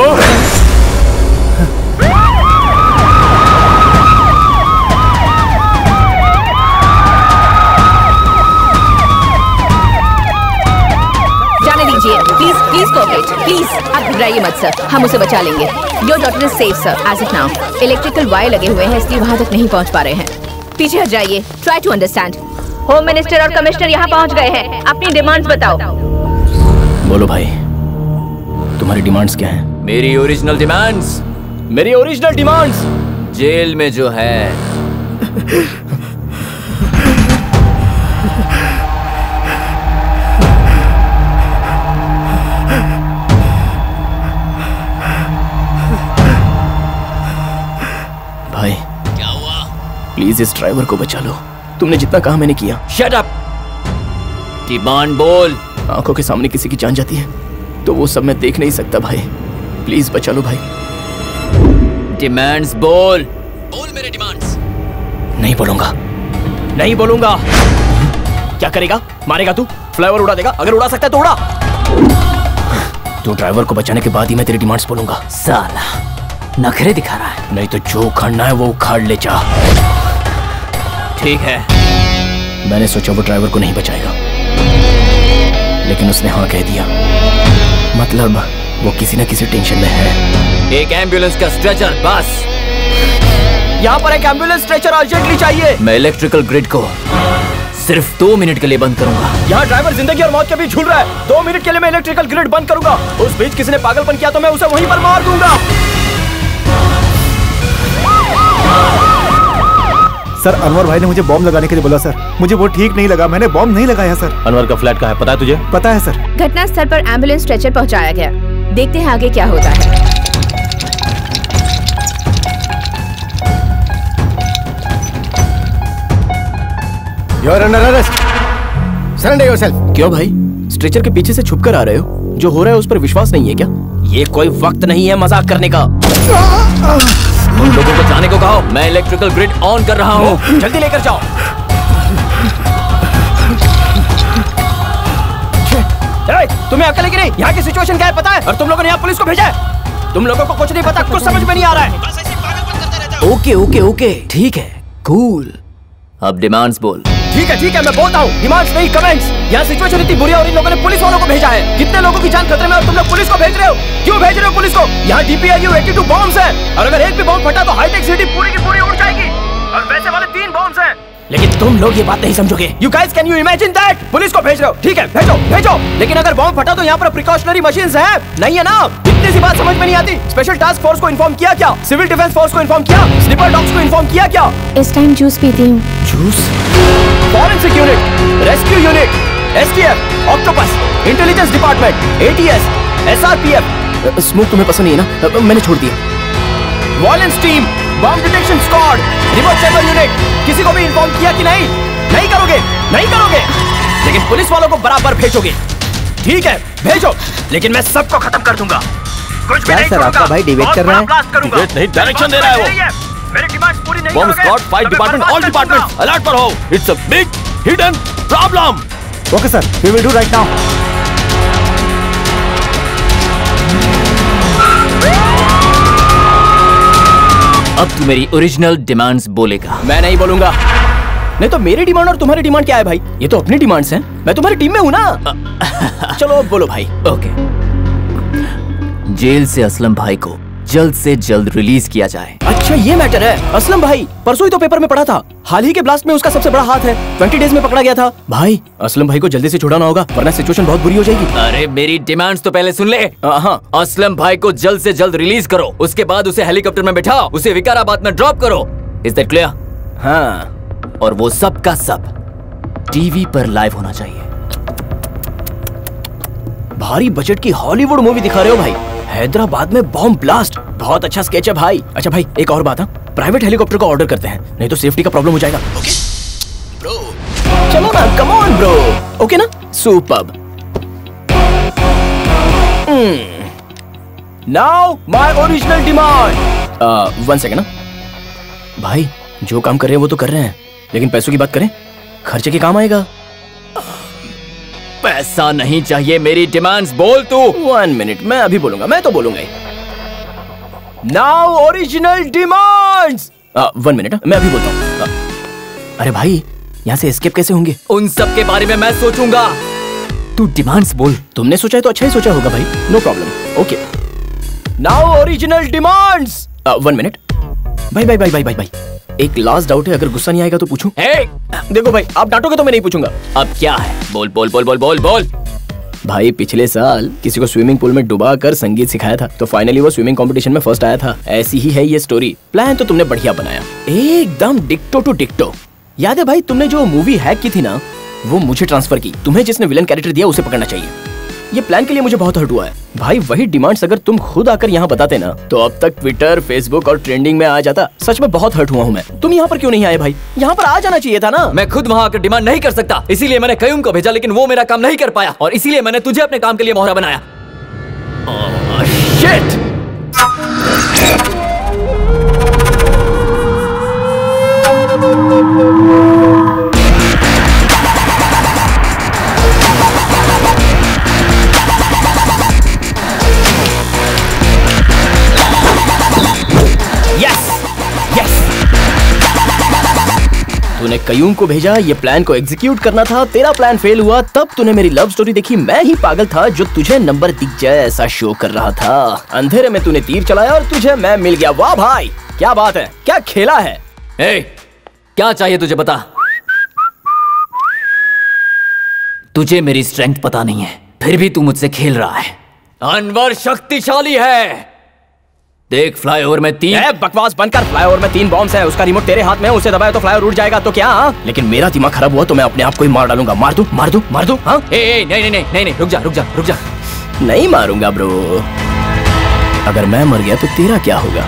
जाने दीजिए, प्लीज प्लीज कोऑपरेट, प्लीज। आप घबराइए मत सर, हम उसे बचा लेंगे। Your daughter is safe sir as of now. Electrical wire लगे हुए हैं, इसलिए वहाँ तक नहीं पहुँच पा रहे हैं। पीछे हट जाइए, try to understand. Home minister और कमिश्नर यहाँ पहुँच गए हैं, अपनी डिमांड्स बताओ। बोलो भाई, तुम्हारी डिमांड्स क्या हैं? मेरी ओरिजिनल डिमांड्स। मेरी ओरिजिनल डिमांड्स जेल में जो है। भाई क्या हुआ? प्लीज इस ड्राइवर को बचा लो। तुमने जितना कहा मैंने किया। Shut up. डिमांड बोल। आंखों के सामने किसी की जान जाती है तो वो सब मैं देख नहीं सकता भाई। प्लीज बचा लो भाई। डिमांड्स बोल। बोल मेरे डिमांड्स। नहीं बोलूंगा, नहीं बोलूंगा। क्या करेगा? मारेगा तू? फ्लाईओवर उड़ा देगा? अगर उड़ा सकता है तो उड़ा। तू ड्राइवर को बचाने के बाद ही मैं तेरी डिमांड्स बोलूंगा। साला नखरे दिखा रहा है। नहीं तो जो उखाड़ना है वो उखाड़ ले जा। ठीक है। मैंने सोचा वो ड्राइवर को नहीं बचाएगा, लेकिन उसने हाँ कह दिया। मतलब वो किसी न किसी टेंशन में है। एक एम्बुलेंस का स्ट्रेचर बस। यहाँ पर एक एम्बुलेंस स्ट्रेचर अर्जेंटली चाहिए। मैं इलेक्ट्रिकल ग्रिड को सिर्फ 2 मिनट के लिए बंद करूंगा। यहाँ ड्राइवर जिंदगी और मौत के बीच झूल रहा है। 2 मिनट के लिए मैं इलेक्ट्रिकल ग्रिड बंद करूंगा। उस बीच किसी ने पागलपन किया तो मैं उसे वहीं पर मार दूंगा। सर अनवर भाई ने मुझे बॉम्ब लगाने के लिए बोला सर। मुझे वो ठीक नहीं लगा, मैंने बॉम्ब नहीं लगाया सर। अनवर का फ्लैट कहाँ है पता है तुझे? पता है सर। घटना स्थल पर एम्बुलेंस स्ट्रेचर पहुंचाया गया। देखते हैं आगे क्या होता है। You are under arrest. Surrender yourself. क्यों भाई? स्ट्रेचर के पीछे से छुपकर आ रहे हो? जो हो रहा है उस पर विश्वास नहीं है क्या? ये कोई वक्त नहीं है मजाक करने का। उन लोगों को जाने को कहो। मैं इलेक्ट्रिकल ग्रिड ऑन कर रहा हूँ। जल्दी लेकर जाओ। तुम्हें अकल है कि नहीं? यहाँ की सिचुएशन क्या है पता है? और तुम लोगों ने यहाँ पुलिस को भेजा है। तुम लोगों को कुछ नहीं पता, कुछ समझ में नहीं आ रहा है। ओके ओके ओके ठीक है, कूल। अब डिमांड्स बोल। ठीक है मैं बोलता हूँ। डिमांड्स नहीं, कमेंट्स। यहाँ सिचुएशन इतनी बुरी है और इन लोगों ने पुलिस वालों को भेजा है। कितने लोगों की जान खतरे में और तुम लोग पुलिस को भेज रहे हो? क्यों भेज रहे हो पुलिस को? यहाँ DPIU 82 बॉम्ब्स हैं और अगर एक भी बॉम्ब फटा तो हाईटेक सिटी पूरी की पूरी उड़ जाएगी। और वैसे वाले 3 बॉम्ब्स हैं। लेकिन तुम लोग ये बात नहीं समझोगे। You guys can you imagine that? Police को भेज रहे हो, ठीक है भेजो। लेकिन अगर बॉम्ब फटा तो यहाँ पर प्रिकॉशनरी मशीन्स हैं, नहीं है ना? इतनी सी बात समझ में नहीं आती। स्पेशल टास्क फोर्स को इन्फॉर्म किया क्या? सिविल डिफेंस फोर्स को इन्फॉर्म किया? स्निपर डॉग्स को इन्फॉर्म किया क्या? इस टाइम जूस पीती हूँ। Juice? Forensic unit, rescue unit, STF, octopus, intelligence department, ATS, SRPF। Smoke तुम्हें पसंद नहीं है ना? मैंने छोड़ दिया। Violence team, bomb detection squad, remote chamber unit, किसी को भी इन्फॉर्म किया कि नहीं? नहीं करोगे। लेकिन पुलिस वालों को बराबर भेजोगे। ठीक है भेजो, लेकिन मैं सबको खत्म कर दूंगा। कुछ भी नहीं करूंगा। आपका भाई डिबेट कर रहा है। डिबेट नहीं, डायरेक्शन दे रहा है वो। मेरी डिमांड पूरी नहीं bomb squad, fire department, all department alert पर हो। It's a big hidden problem. Okay sir, we will do right now. अब तू मेरी ओरिजिनल डिमांड्स बोलेगा। मैं नहीं बोलूंगा। नहीं तो मेरी डिमांड और तुम्हारी डिमांड क्या है भाई? ये तो अपनी डिमांड्स हैं। मैं तुम्हारी टीम में हूं ना। चलो अब बोलो भाई। ओके। जेल से असलम भाई को जल्द से जल्द रिलीज किया जाए। अच्छा ये मैटर है। असलम भाई परसों ही तो पेपर में पढ़ा था, हाल ही के ब्लास्ट में उसका सबसे बड़ा हाथ है। 20 डेज में पकड़ा गया था। भाई असलम भाई को जल्दी से छुड़ाना होगा वरना सिचुएशन बहुत बुरी हो जाएगी। अरे मेरी डिमांड्स तो पहले सुन ले। हाँ, असलम भाई को जल्द से जल्द रिलीज करो, उसके बाद उसे हेलीकॉप्टर में बिठाओ, उसे विकाराबाद में ड्रॉप करो। Is that clear? हाँ, और वो सब का सब टीवी पर लाइव होना चाहिए। भारी बजट की हॉलीवुड मूवी दिखा रहे हो भाई। हैदराबाद में बॉम्ब ब्लास्ट, बहुत अच्छा स्केच है भाई। अच्छा भाई एक और बात, प्राइवेट हेलीकॉप्टर का ऑर्डर करते हैं, नहीं तो सेफ्टी का प्रॉब्लम हो जाएगा। ओके ब्रो, चलो ना, कम ऑन ब्रो। ओके ना, superb. Now my original demand. 1 second ना भाई, जो काम कर रहे हैं वो तो कर रहे हैं, लेकिन पैसों की बात करें, खर्चे के काम आएगा। पैसा नहीं चाहिए, मेरी डिमांड्स बोल तू। 1 मिनट, मैं अभी बोलूंगा, मैं तो बोलूंगा ही। Now original demands. 1 मिनट, मैं अभी बोलता हूँ। अरे भाई यहाँ से एस्केप कैसे होंगे? उन सब के बारे में मैं सोचूंगा, तू डिमांड्स बोल। तुमने सोचा है तो अच्छा ही सोचा होगा भाई, no problem. Okay now original demands. 1 minute भाई भाई भाई भाई भाई भाई, एक लास्ट डाउट है, अगर गुस्सा नहीं आएगा तो पूछूं? देखो भाई, आप डांटोगे तो मैं नहीं पूछूंगा। अब क्या है? बोल बोल बोल बोल बोल बोल। भाई पिछले साल किसी को स्विमिंग पूल में डुबा कर संगीत सिखाया था, तो फाइनली वो स्विमिंग कंपटीशन में फर्स्ट आया था। ऐसी ही है ये स्टोरी। प्लान तो तुमने बढ़िया बनाया, एकदम डिक्टो टू डिक्टो। याद है भाई, तुमने जो मूवी हैक की थी ना, वो मुझे ट्रांसफर की। तुम्हें जिसने विलन कैरेक्टर दिया उसे पकड़ना चाहिए। ये प्लान के लिए मुझे बहुत हर्ट हुआ है भाई। वही डिमांड्स अगर तुम खुद आकर यहाँ बताते ना, तो अब तक ट्विटर, फेसबुक और ट्रेंडिंग में आ जाता। सच में बहुत हर्ट हुआ हूँ मैं। तुम यहाँ पर क्यों नहीं आए भाई? यहाँ पर आ जाना चाहिए था ना। मैं खुद वहाँ आकर डिमांड नहीं कर सकता, इसीलिए मैंने कयूम को भेजा, लेकिन वो मेरा काम नहीं कर पाया, और इसीलिए मैंने तुझे अपने काम के लिए मोहरा बनाया। शिट! तूने कयूम को भेजा, ये प्लान को एग्जीक्यूट करना था, तेरा प्लान फेल हुआ, तब तूने मेरी लव स्टोरी देखी। मैं ही पागल था जो तुझे नंबर दिख जाए ऐसा शो कर रहा था। अंधेरे में तूने तीर चलाया और तुझे मैं मिल गया। वाह भाई क्या बात है, क्या खेला है। क्या चाहिए तुझे बता। तुझे मेरी स्ट्रेंथ पता नहीं है, फिर भी तू मुझसे खेल रहा है। अनवर शक्तिशाली है। देख फ्लाईओवर में 3 बकवास बंद कर। फ्लाईओवर में 3 बॉम्ब्स हैं, उसका रिमोट तेरे हाथ में है, उसे दबाया तो फ्लाईओवर उड़ जाएगा तो क्या? लेकिन मेरा दिमाग खराब हुआ तो मैं अपने आप को ही मार डालूंगा। मार दूं मार दूं मार दूं? हाँ नहीं नहीं नहीं नहीं, रुक जा रुक जा रुक जा। नहीं मारूंगा ब्रो। अगर मैं मर गया तो तेरा क्या होगा?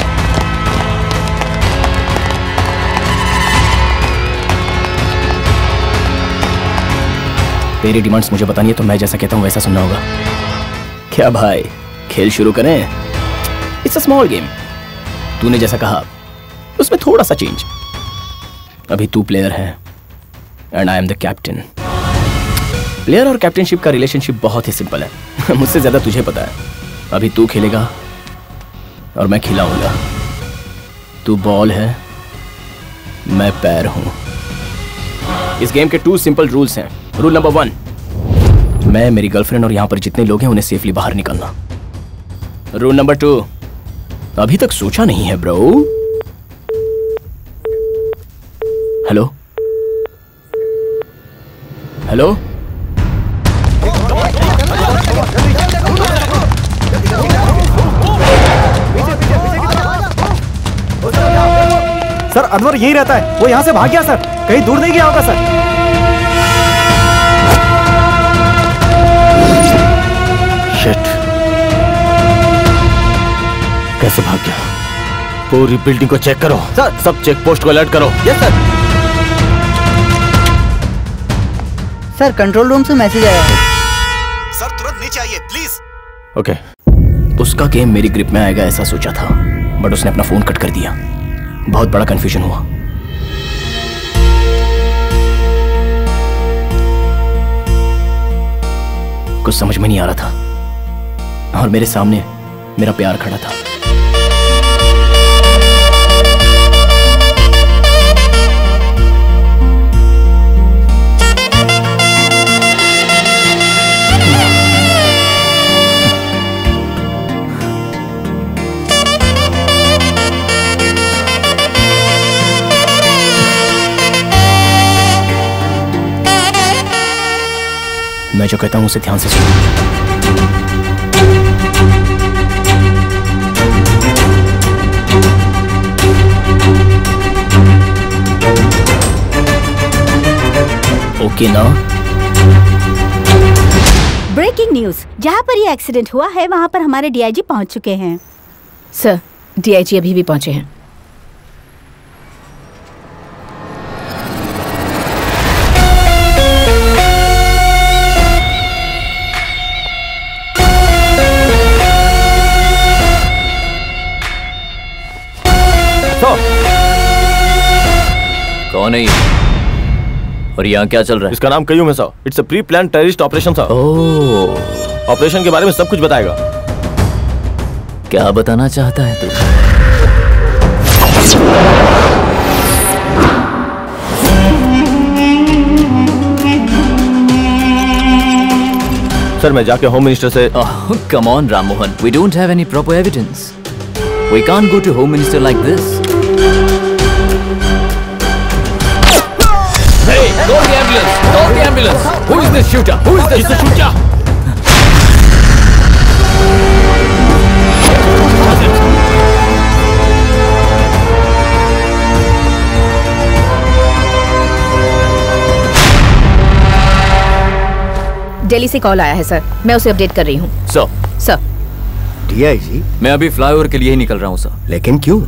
तेरी डिमांड्स मुझे बतानी है तो मैं जैसा कहता हूँ वैसा सुनना होगा। क्या भाई, खेल शुरू करें? It's a small game. तूने जैसा कहा उसमें थोड़ा सा चेंज। अभी तू प्लेयर है and I am the captain. Player और कैप्टनशिप का रिलेशनशिप बहुत ही सिंपल है। मुझसे ज्यादा तुझे पता है। अभी तू खेलेगा और मैं खिलाऊंगा। तू बॉल है, मैं पैर हूं। इस गेम के 2 सिंपल रूल्स हैं। रूल नंबर 1, मैं, मेरी गर्लफ्रेंड और यहां पर जितने लोग हैं उन्हें सेफली बाहर निकालना। रूल नंबर 2, अभी तक सोचा नहीं है bro. Hello hello, sir Anwar यही रहता है, वो यहाँ से भाग गया सर, कहीं दूर नहीं गया होगा सर। शिट, कैसे भाग गया? पूरी बिल्डिंग को चेक करो सर, सब चेक पोस्ट को अलर्ट करो। Yes sir. Sir control room से मैसेज आया है। सर तुरंत नीचे आइए प्लीज। ओके, उसका गेम मेरी ग्रिप में आएगा ऐसा सोचा था, बट उसने अपना फोन कट कर दिया। बहुत बड़ा कंफ्यूजन हुआ। कुछ समझ में नहीं आ रहा था और मेरे सामने मेरा प्यार खड़ा था। मैं जो कहता हूँ उसे ध्यान से सुनो। ओके ना? ब्रेकिंग न्यूज, जहाँ पर ये एक्सीडेंट हुआ है वहाँ पर हमारे डीआईजी पहुँच चुके हैं। सर, डीआईजी अभी भी पहुंचे हैं। कौन है ये? और यहाँ क्या चल रहा है? इसका नाम कयूम है sir. It's a pre plan terrorist operation sir. Oh, operation के बारे में सब कुछ बताएगा। क्या बताना चाहता है तू? सर मैं जाके होम मिनिस्टर से। Come on Ram Mohan, we don't have any proper evidence. We can't go to home minister like this. Hey, call the ambulance! Call the ambulance! Who is this shooter? Who is this shooter? Delhi से call आया है sir, मैं उसे update कर रही हूँ। Sir DIG, मैं अभी फ्लाईओवर के लिए ही निकल रहा हूँ सर। लेकिन क्यों?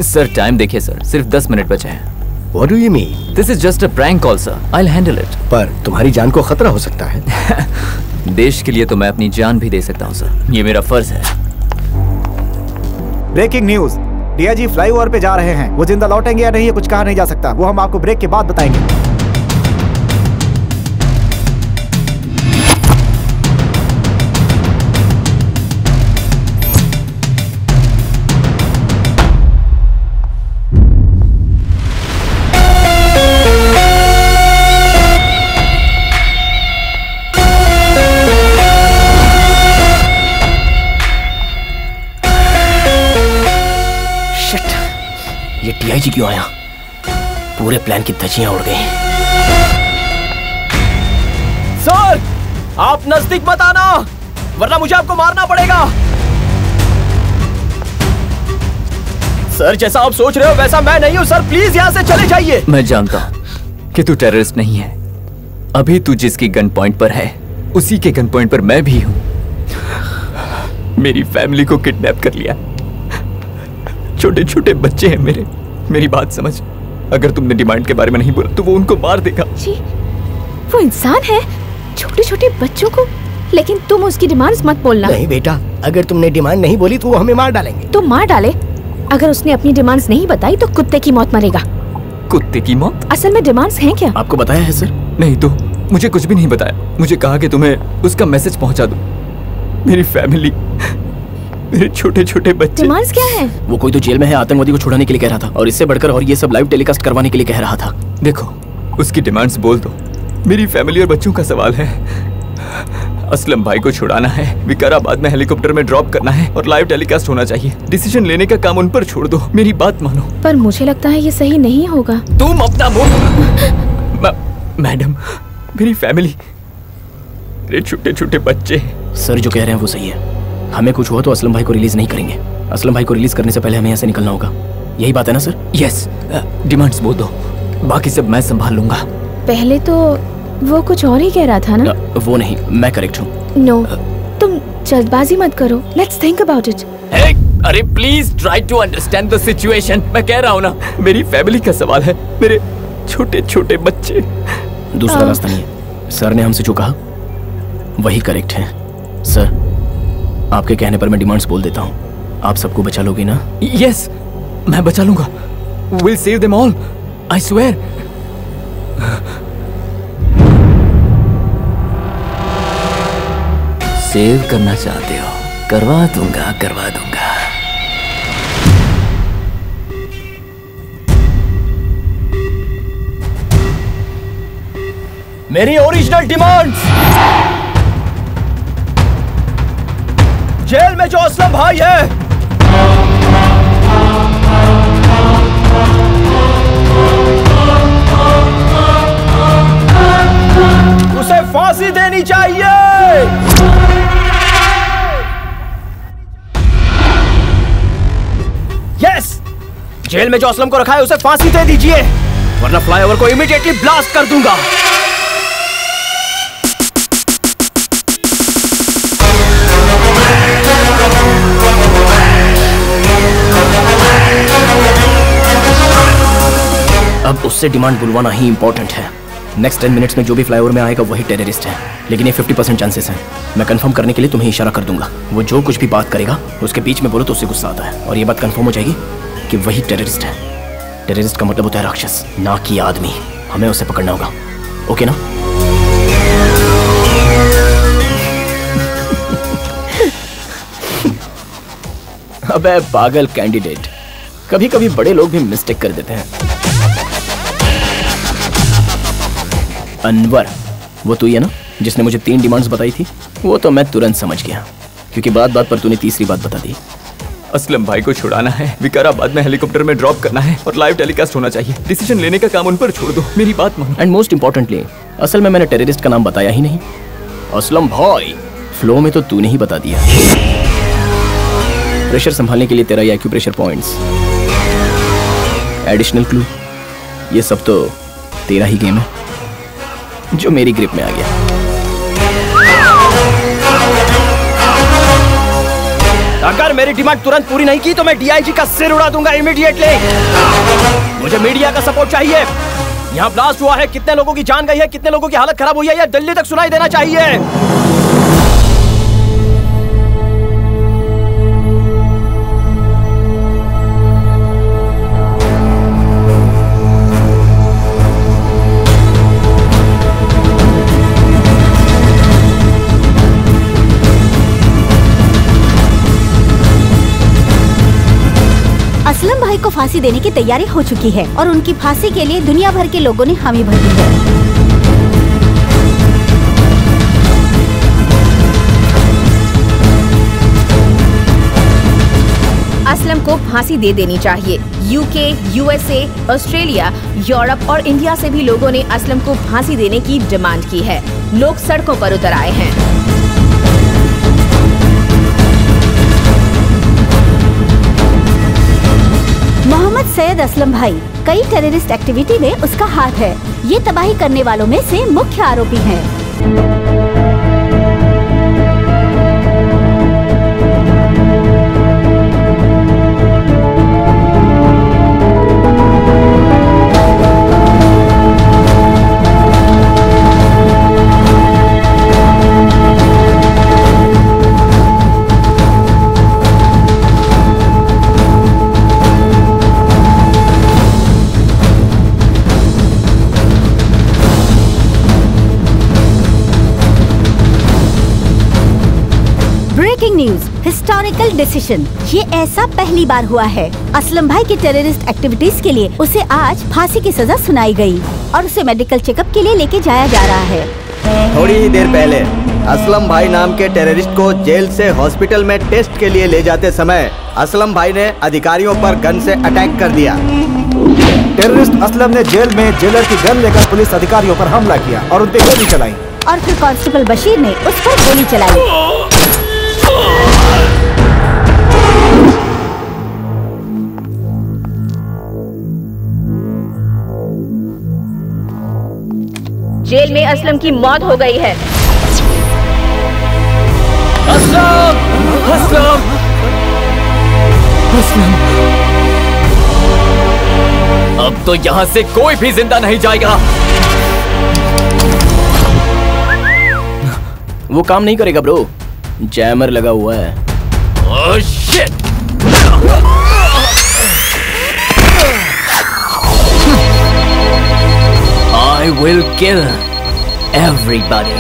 सर टाइम देखिए सर, सिर्फ 10 मिनट बचे हैं। What do you mean? This is just a prank call, sir. I'll handle it. पर तुम्हारी जान को खतरा हो सकता है। देश के लिए तो मैं अपनी जान भी दे सकता हूँ सर, ये मेरा फर्ज है। ब्रेकिंग न्यूज, डीआईजी फ्लाईओवर पे जा रहे हैं। वो जिंदा लौटेंगे या नहीं ये कुछ कहा नहीं जा सकता, वो हम आपको ब्रेक के बाद बताएंगे। डीआईजी क्यों आया? पूरे प्लान की धज्जियां उड़ गई। सर, आप नजदीक मत आना, वरना मुझे आपको मारना पड़ेगा। सर, जैसा आप सोच रहे हो वैसा मैं नहीं हूं। सर प्लीज यहाँ से चले जाइए। मैं जानता हूं कि तू टेररिस्ट नहीं है। अभी तू जिसकी गन पॉइंट पर है उसी के गन पॉइंट पर मैं भी हूं। मेरी फैमिली को किडनैप कर लिया। छोटे छोटे बच्चे हैं मेरी बात समझ। अगर तुमने डिमांड के बारे में नहीं बोला तो वो उनको मार देगा। जी, वो इंसान है, छोटे छोटे बच्चों को। लेकिन तुम उसकी डिमांड्स मत बोलना। नहीं बेटा, अगर तुमने डिमांड नहीं बोली तो वो हमें मार डालेंगे। तो मार डाले। अगर उसने अपनी डिमांड्स नहीं बताई तो कुत्ते की मौत मरेगा। कुत्ते की मौत? असल में डिमांड्स हैं क्या? आपको बताया है सर? नहीं तो मुझे कुछ भी नहीं बताया। मुझे कहा कि तुम्हें उसका मैसेज पहुंचा दो। मेरी फैमिली, मेरे छोटे छोटे बच्चे। डिमांड्स क्या है? वो कोई तो जेल में है, आतंकवादी को छुड़ाने के लिए कह रहा था, और इससे बढ़कर और ये सब लाइव टेलीकास्ट करवाने के लिए कह रहा था। देखो, उसकी डिमांड्स बोल दो। मेरी फैमिली और बच्चों का सवाल है। असलम भाई को छुड़ाना है, विकाराबाद में हेलीकॉप्टर में ड्रॉप करना है और लाइव टेलीकास्ट होना चाहिए। डिसीजन लेने का काम उन पर छोड़ दो, मेरी बात मानो। पर मुझे लगता है ये सही नहीं होगा। तुम अपना मुंह। मैडम, मेरी फैमिली, मेरे छोटे छोटे बच्चे। सर जो कह रहे हैं वो सही है। हमें कुछ हुआ तो असलम भाई को रिलीज नहीं करेंगे। असलम भाई को रिलीज करने से पहले हमें यहाँ से निकलना होगा। यही बात है ना सर? यस। डिमांड्स बोल दो, बाकी सब मैं संभाल लूंगा। पहले तो वो कुछ और ही कह रहा था ना? वो नहीं, मैं करेक्ट हूँ। नो, तुम जल्दबाजी मत करो। Let's think about it. अरे please try to understand the situation. मैं कह रहा हूँ ना, मेरी फैमिली का सवाल है, मेरे छोटे छोटे बच्चे। दूसरा रास्ता नहीं है। सर ने हमसे जो कहा वही करेक्ट है। सर, आपके कहने पर मैं डिमांड्स बोल देता हूँ। आप सबको बचा लोगे ना? यस, मैं बचा लूंगा। We'll save them all, I swear. Save करना चाहते हो? करवा दूंगा, करवा दूंगा। मेरी ओरिजिनल डिमांड्स। जेल में जो असलम भाई है उसे फांसी देनी चाहिए। यस, जेल में जो असलम को रखा है उसे फांसी दे दीजिए, वरना फ्लाईओवर को इमीडिएटली ब्लास्ट कर दूंगा। अब उससे डिमांड बुलवाना ही इंपॉर्टेंट है। नेक्स्ट 10 मिनट्स में जो भी फ्लाईओवर में आएगा वही टेररिस्ट है, लेकिन ये 50% चांसेस हैं। मैं कंफर्म करने के लिए तुम्हें इशारा कर दूंगा। वो जो कुछ भी बात करेगा उसके बीच में बोलो तो उससे गुस्सा आता है, और ये बात कंफर्म हो जाएगी कि वही टेररिस्ट है। टेररिस्ट का मतलब होता है राक्षस, ना कि आदमी। हमें उसे पकड़ना होगा, ओके ना? अबे पागल कैंडिडेट, कभी कभी बड़े लोग भी मिस्टेक कर देते हैं। अनवर, वो तू ही है ना जिसने मुझे 3 डिमांड्स बताई थी? वो तो मैं तुरंत समझ गया, क्योंकि बात बात पर तूने तीसरी बात बता दी। असलम भाई को छुड़ाना है, विकाराबाद में हेलीकॉप्टर में ड्रॉप करना है और लाइव टेलीकास्ट होना चाहिए। डिसीजन लेने का काम उन पर छोड़ दो, मेरी बात मानो। एंड मोस्ट इंपॉर्टेंटली, असल में मैंने टेररिस्ट का नाम बताया ही नहीं। असलम भाई, फ्लो में तो तूने ही बता दिया। प्रेशर संभालने के लिए तेरा ये एक्यूप्रेशर पॉइंट्स, एडिशनल क्लू, ये सब तो तेरा ही गेम है जो मेरी ग्रिप में आ गया। अगर मेरी डिमांड तुरंत पूरी नहीं की तो मैं डीआईजी का सिर उड़ा दूंगा इमीडिएटली। मुझे मीडिया का सपोर्ट चाहिए। यहाँ ब्लास्ट हुआ है, कितने लोगों की जान गई है, कितने लोगों की हालत खराब हुई है, यह दिल्ली तक सुनाई देना चाहिए। असलम भाई को फांसी देने की तैयारी हो चुकी है और उनकी फांसी के लिए दुनिया भर के लोगों ने हामी भर दी है। असलम को फांसी दे देनी चाहिए। यूके, यूएसए, ऑस्ट्रेलिया, यूरोप और इंडिया से भी लोगों ने असलम को फांसी देने की डिमांड की है। लोग सड़कों पर उतर आए हैं। मोहम्मद सैयद असलम भाई, कई टेररिस्ट एक्टिविटी में उसका हाथ है। ये तबाही करने वालों में से मुख्य आरोपी हैं। Breaking news, historical decision. ये ऐसा पहली बार हुआ है। असलम भाई की टेररिस्ट एक्टिविटीज के लिए उसे आज फांसी की सजा सुनाई गई और उसे मेडिकल चेकअप के लिए लेके जाया जा रहा है। थोड़ी ही देर पहले असलम भाई नाम के टेररिस्ट को जेल से हॉस्पिटल में टेस्ट के लिए ले जाते समय असलम भाई ने अधिकारियों पर गन से अटैक कर दिया। टेररिस्ट असलम ने जेल में जेलर की गन लेकर पुलिस अधिकारियों पर हमला किया और उन पे गोली चलाई, और फिर कांस्टेबल बशीर ने उस पर गोली चलाई। जेल में असलम की मौत हो गई है। असलम! असलम! असलम! अब तो यहाँ से कोई भी जिंदा नहीं जाएगा। वो काम नहीं करेगा ब्रो, जैमर लगा हुआ है। Oh shit! I will kill everybody.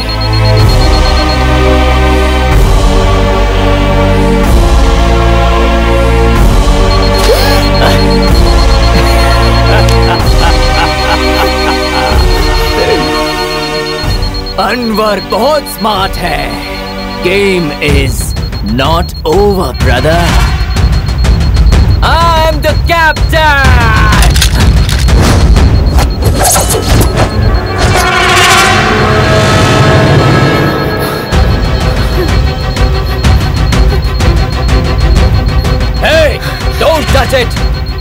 Anwar बहुत स्मार्ट है। Game is not over, brother. I'm the captain.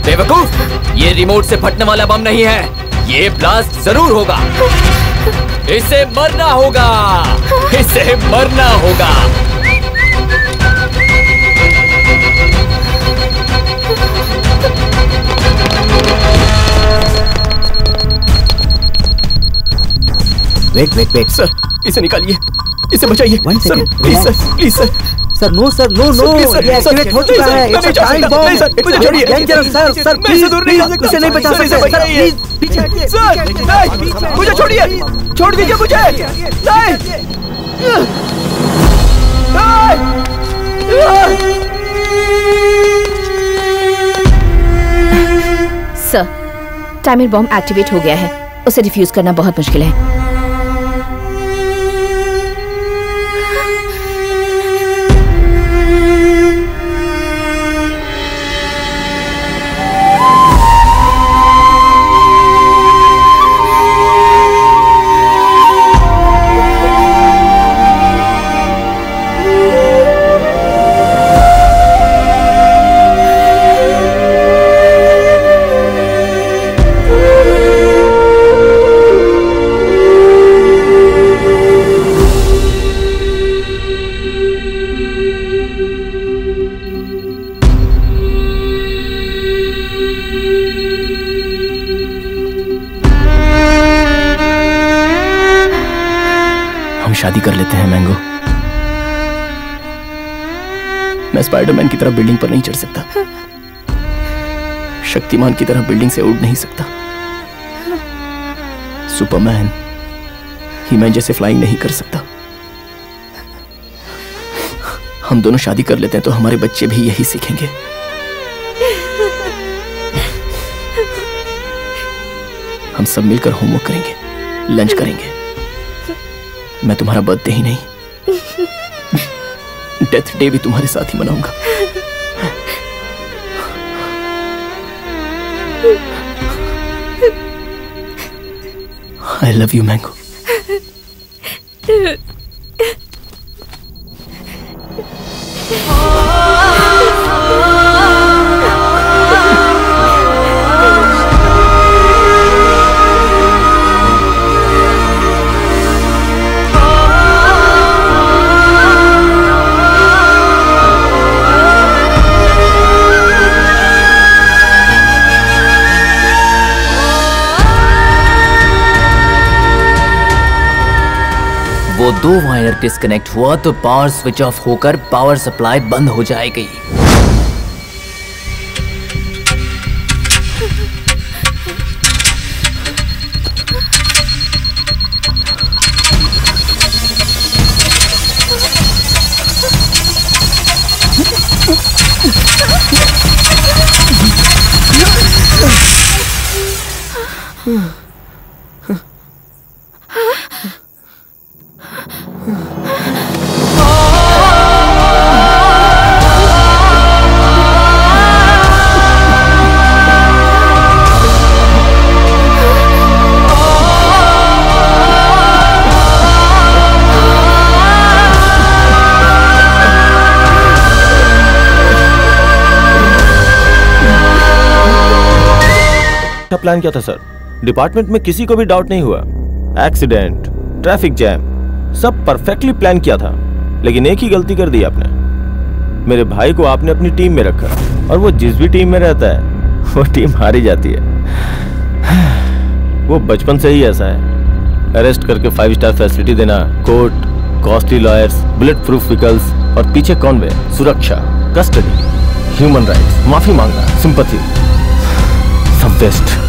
बेवकूफ, ये रिमोट से फटने वाला बम नहीं है, ये ब्लास्ट जरूर होगा। इसे मरना होगा, इसे मरना होगा। वेट सर, इसे निकालिए, इसे बचाइए। Sir please sir, please sir. Sir no sir, no no, ये एक्टिवेट हो चुका है। It's a time bomb. मुझे छोड़िए। डेंजरस सर, सर प्लीज, इसे नहीं बचा सकते सर, प्लीज पीछे हटिए। सर मुझे छोड़िए, छोड़ दीजिए मुझे। सर, टाइमर बॉम्ब एक्टिवेट हो गया है, उसे डिफ्यूज करना बहुत मुश्किल है। शादी कर लेते हैं मैंगो। मैं स्पाइडरमैन की तरह बिल्डिंग पर नहीं चढ़ सकता, शक्तिमान की तरह बिल्डिंग से उड़ नहीं सकता, सुपरमैन हीमैन जैसे फ्लाइंग नहीं कर सकता। हम दोनों शादी कर लेते हैं तो हमारे बच्चे भी यही सीखेंगे। हम सब मिलकर होमवर्क करेंगे, लंच करेंगे। मैं तुम्हारा बर्थडे ही नहीं, डेथ डे भी तुम्हारे साथ ही मनाऊंगा। I love you mango. वो दो वायर डिस्कनेक्ट हुआ तो पावर स्विच ऑफ होकर पावर सप्लाई बंद हो जाएगी। प्लान क्या था सर? डिपार्टमेंट में किसी को भी डाउट नहीं हुआ। एक्सीडेंट, ट्रैफिक जैम, सब परफेक्टली प्लान किया था, लेकिन एक ही गलती कर दी आपने। मेरे भाई को आपने अपनी टीम में रखा, और वो जिस भी टीम में रहता है वो टीम हारी जाती है। वो बचपन से ही ऐसा है। अरेस्ट करके 5 स्टार फैसिलिटी देना, court, costly lawyers, bullet proof vehicles, और पीछे कॉन्वे, सुरक्षा, कस्टडी, ह्यूमन राइट्स, माफी मांगना, सिंपैथी, सब वेस्ट।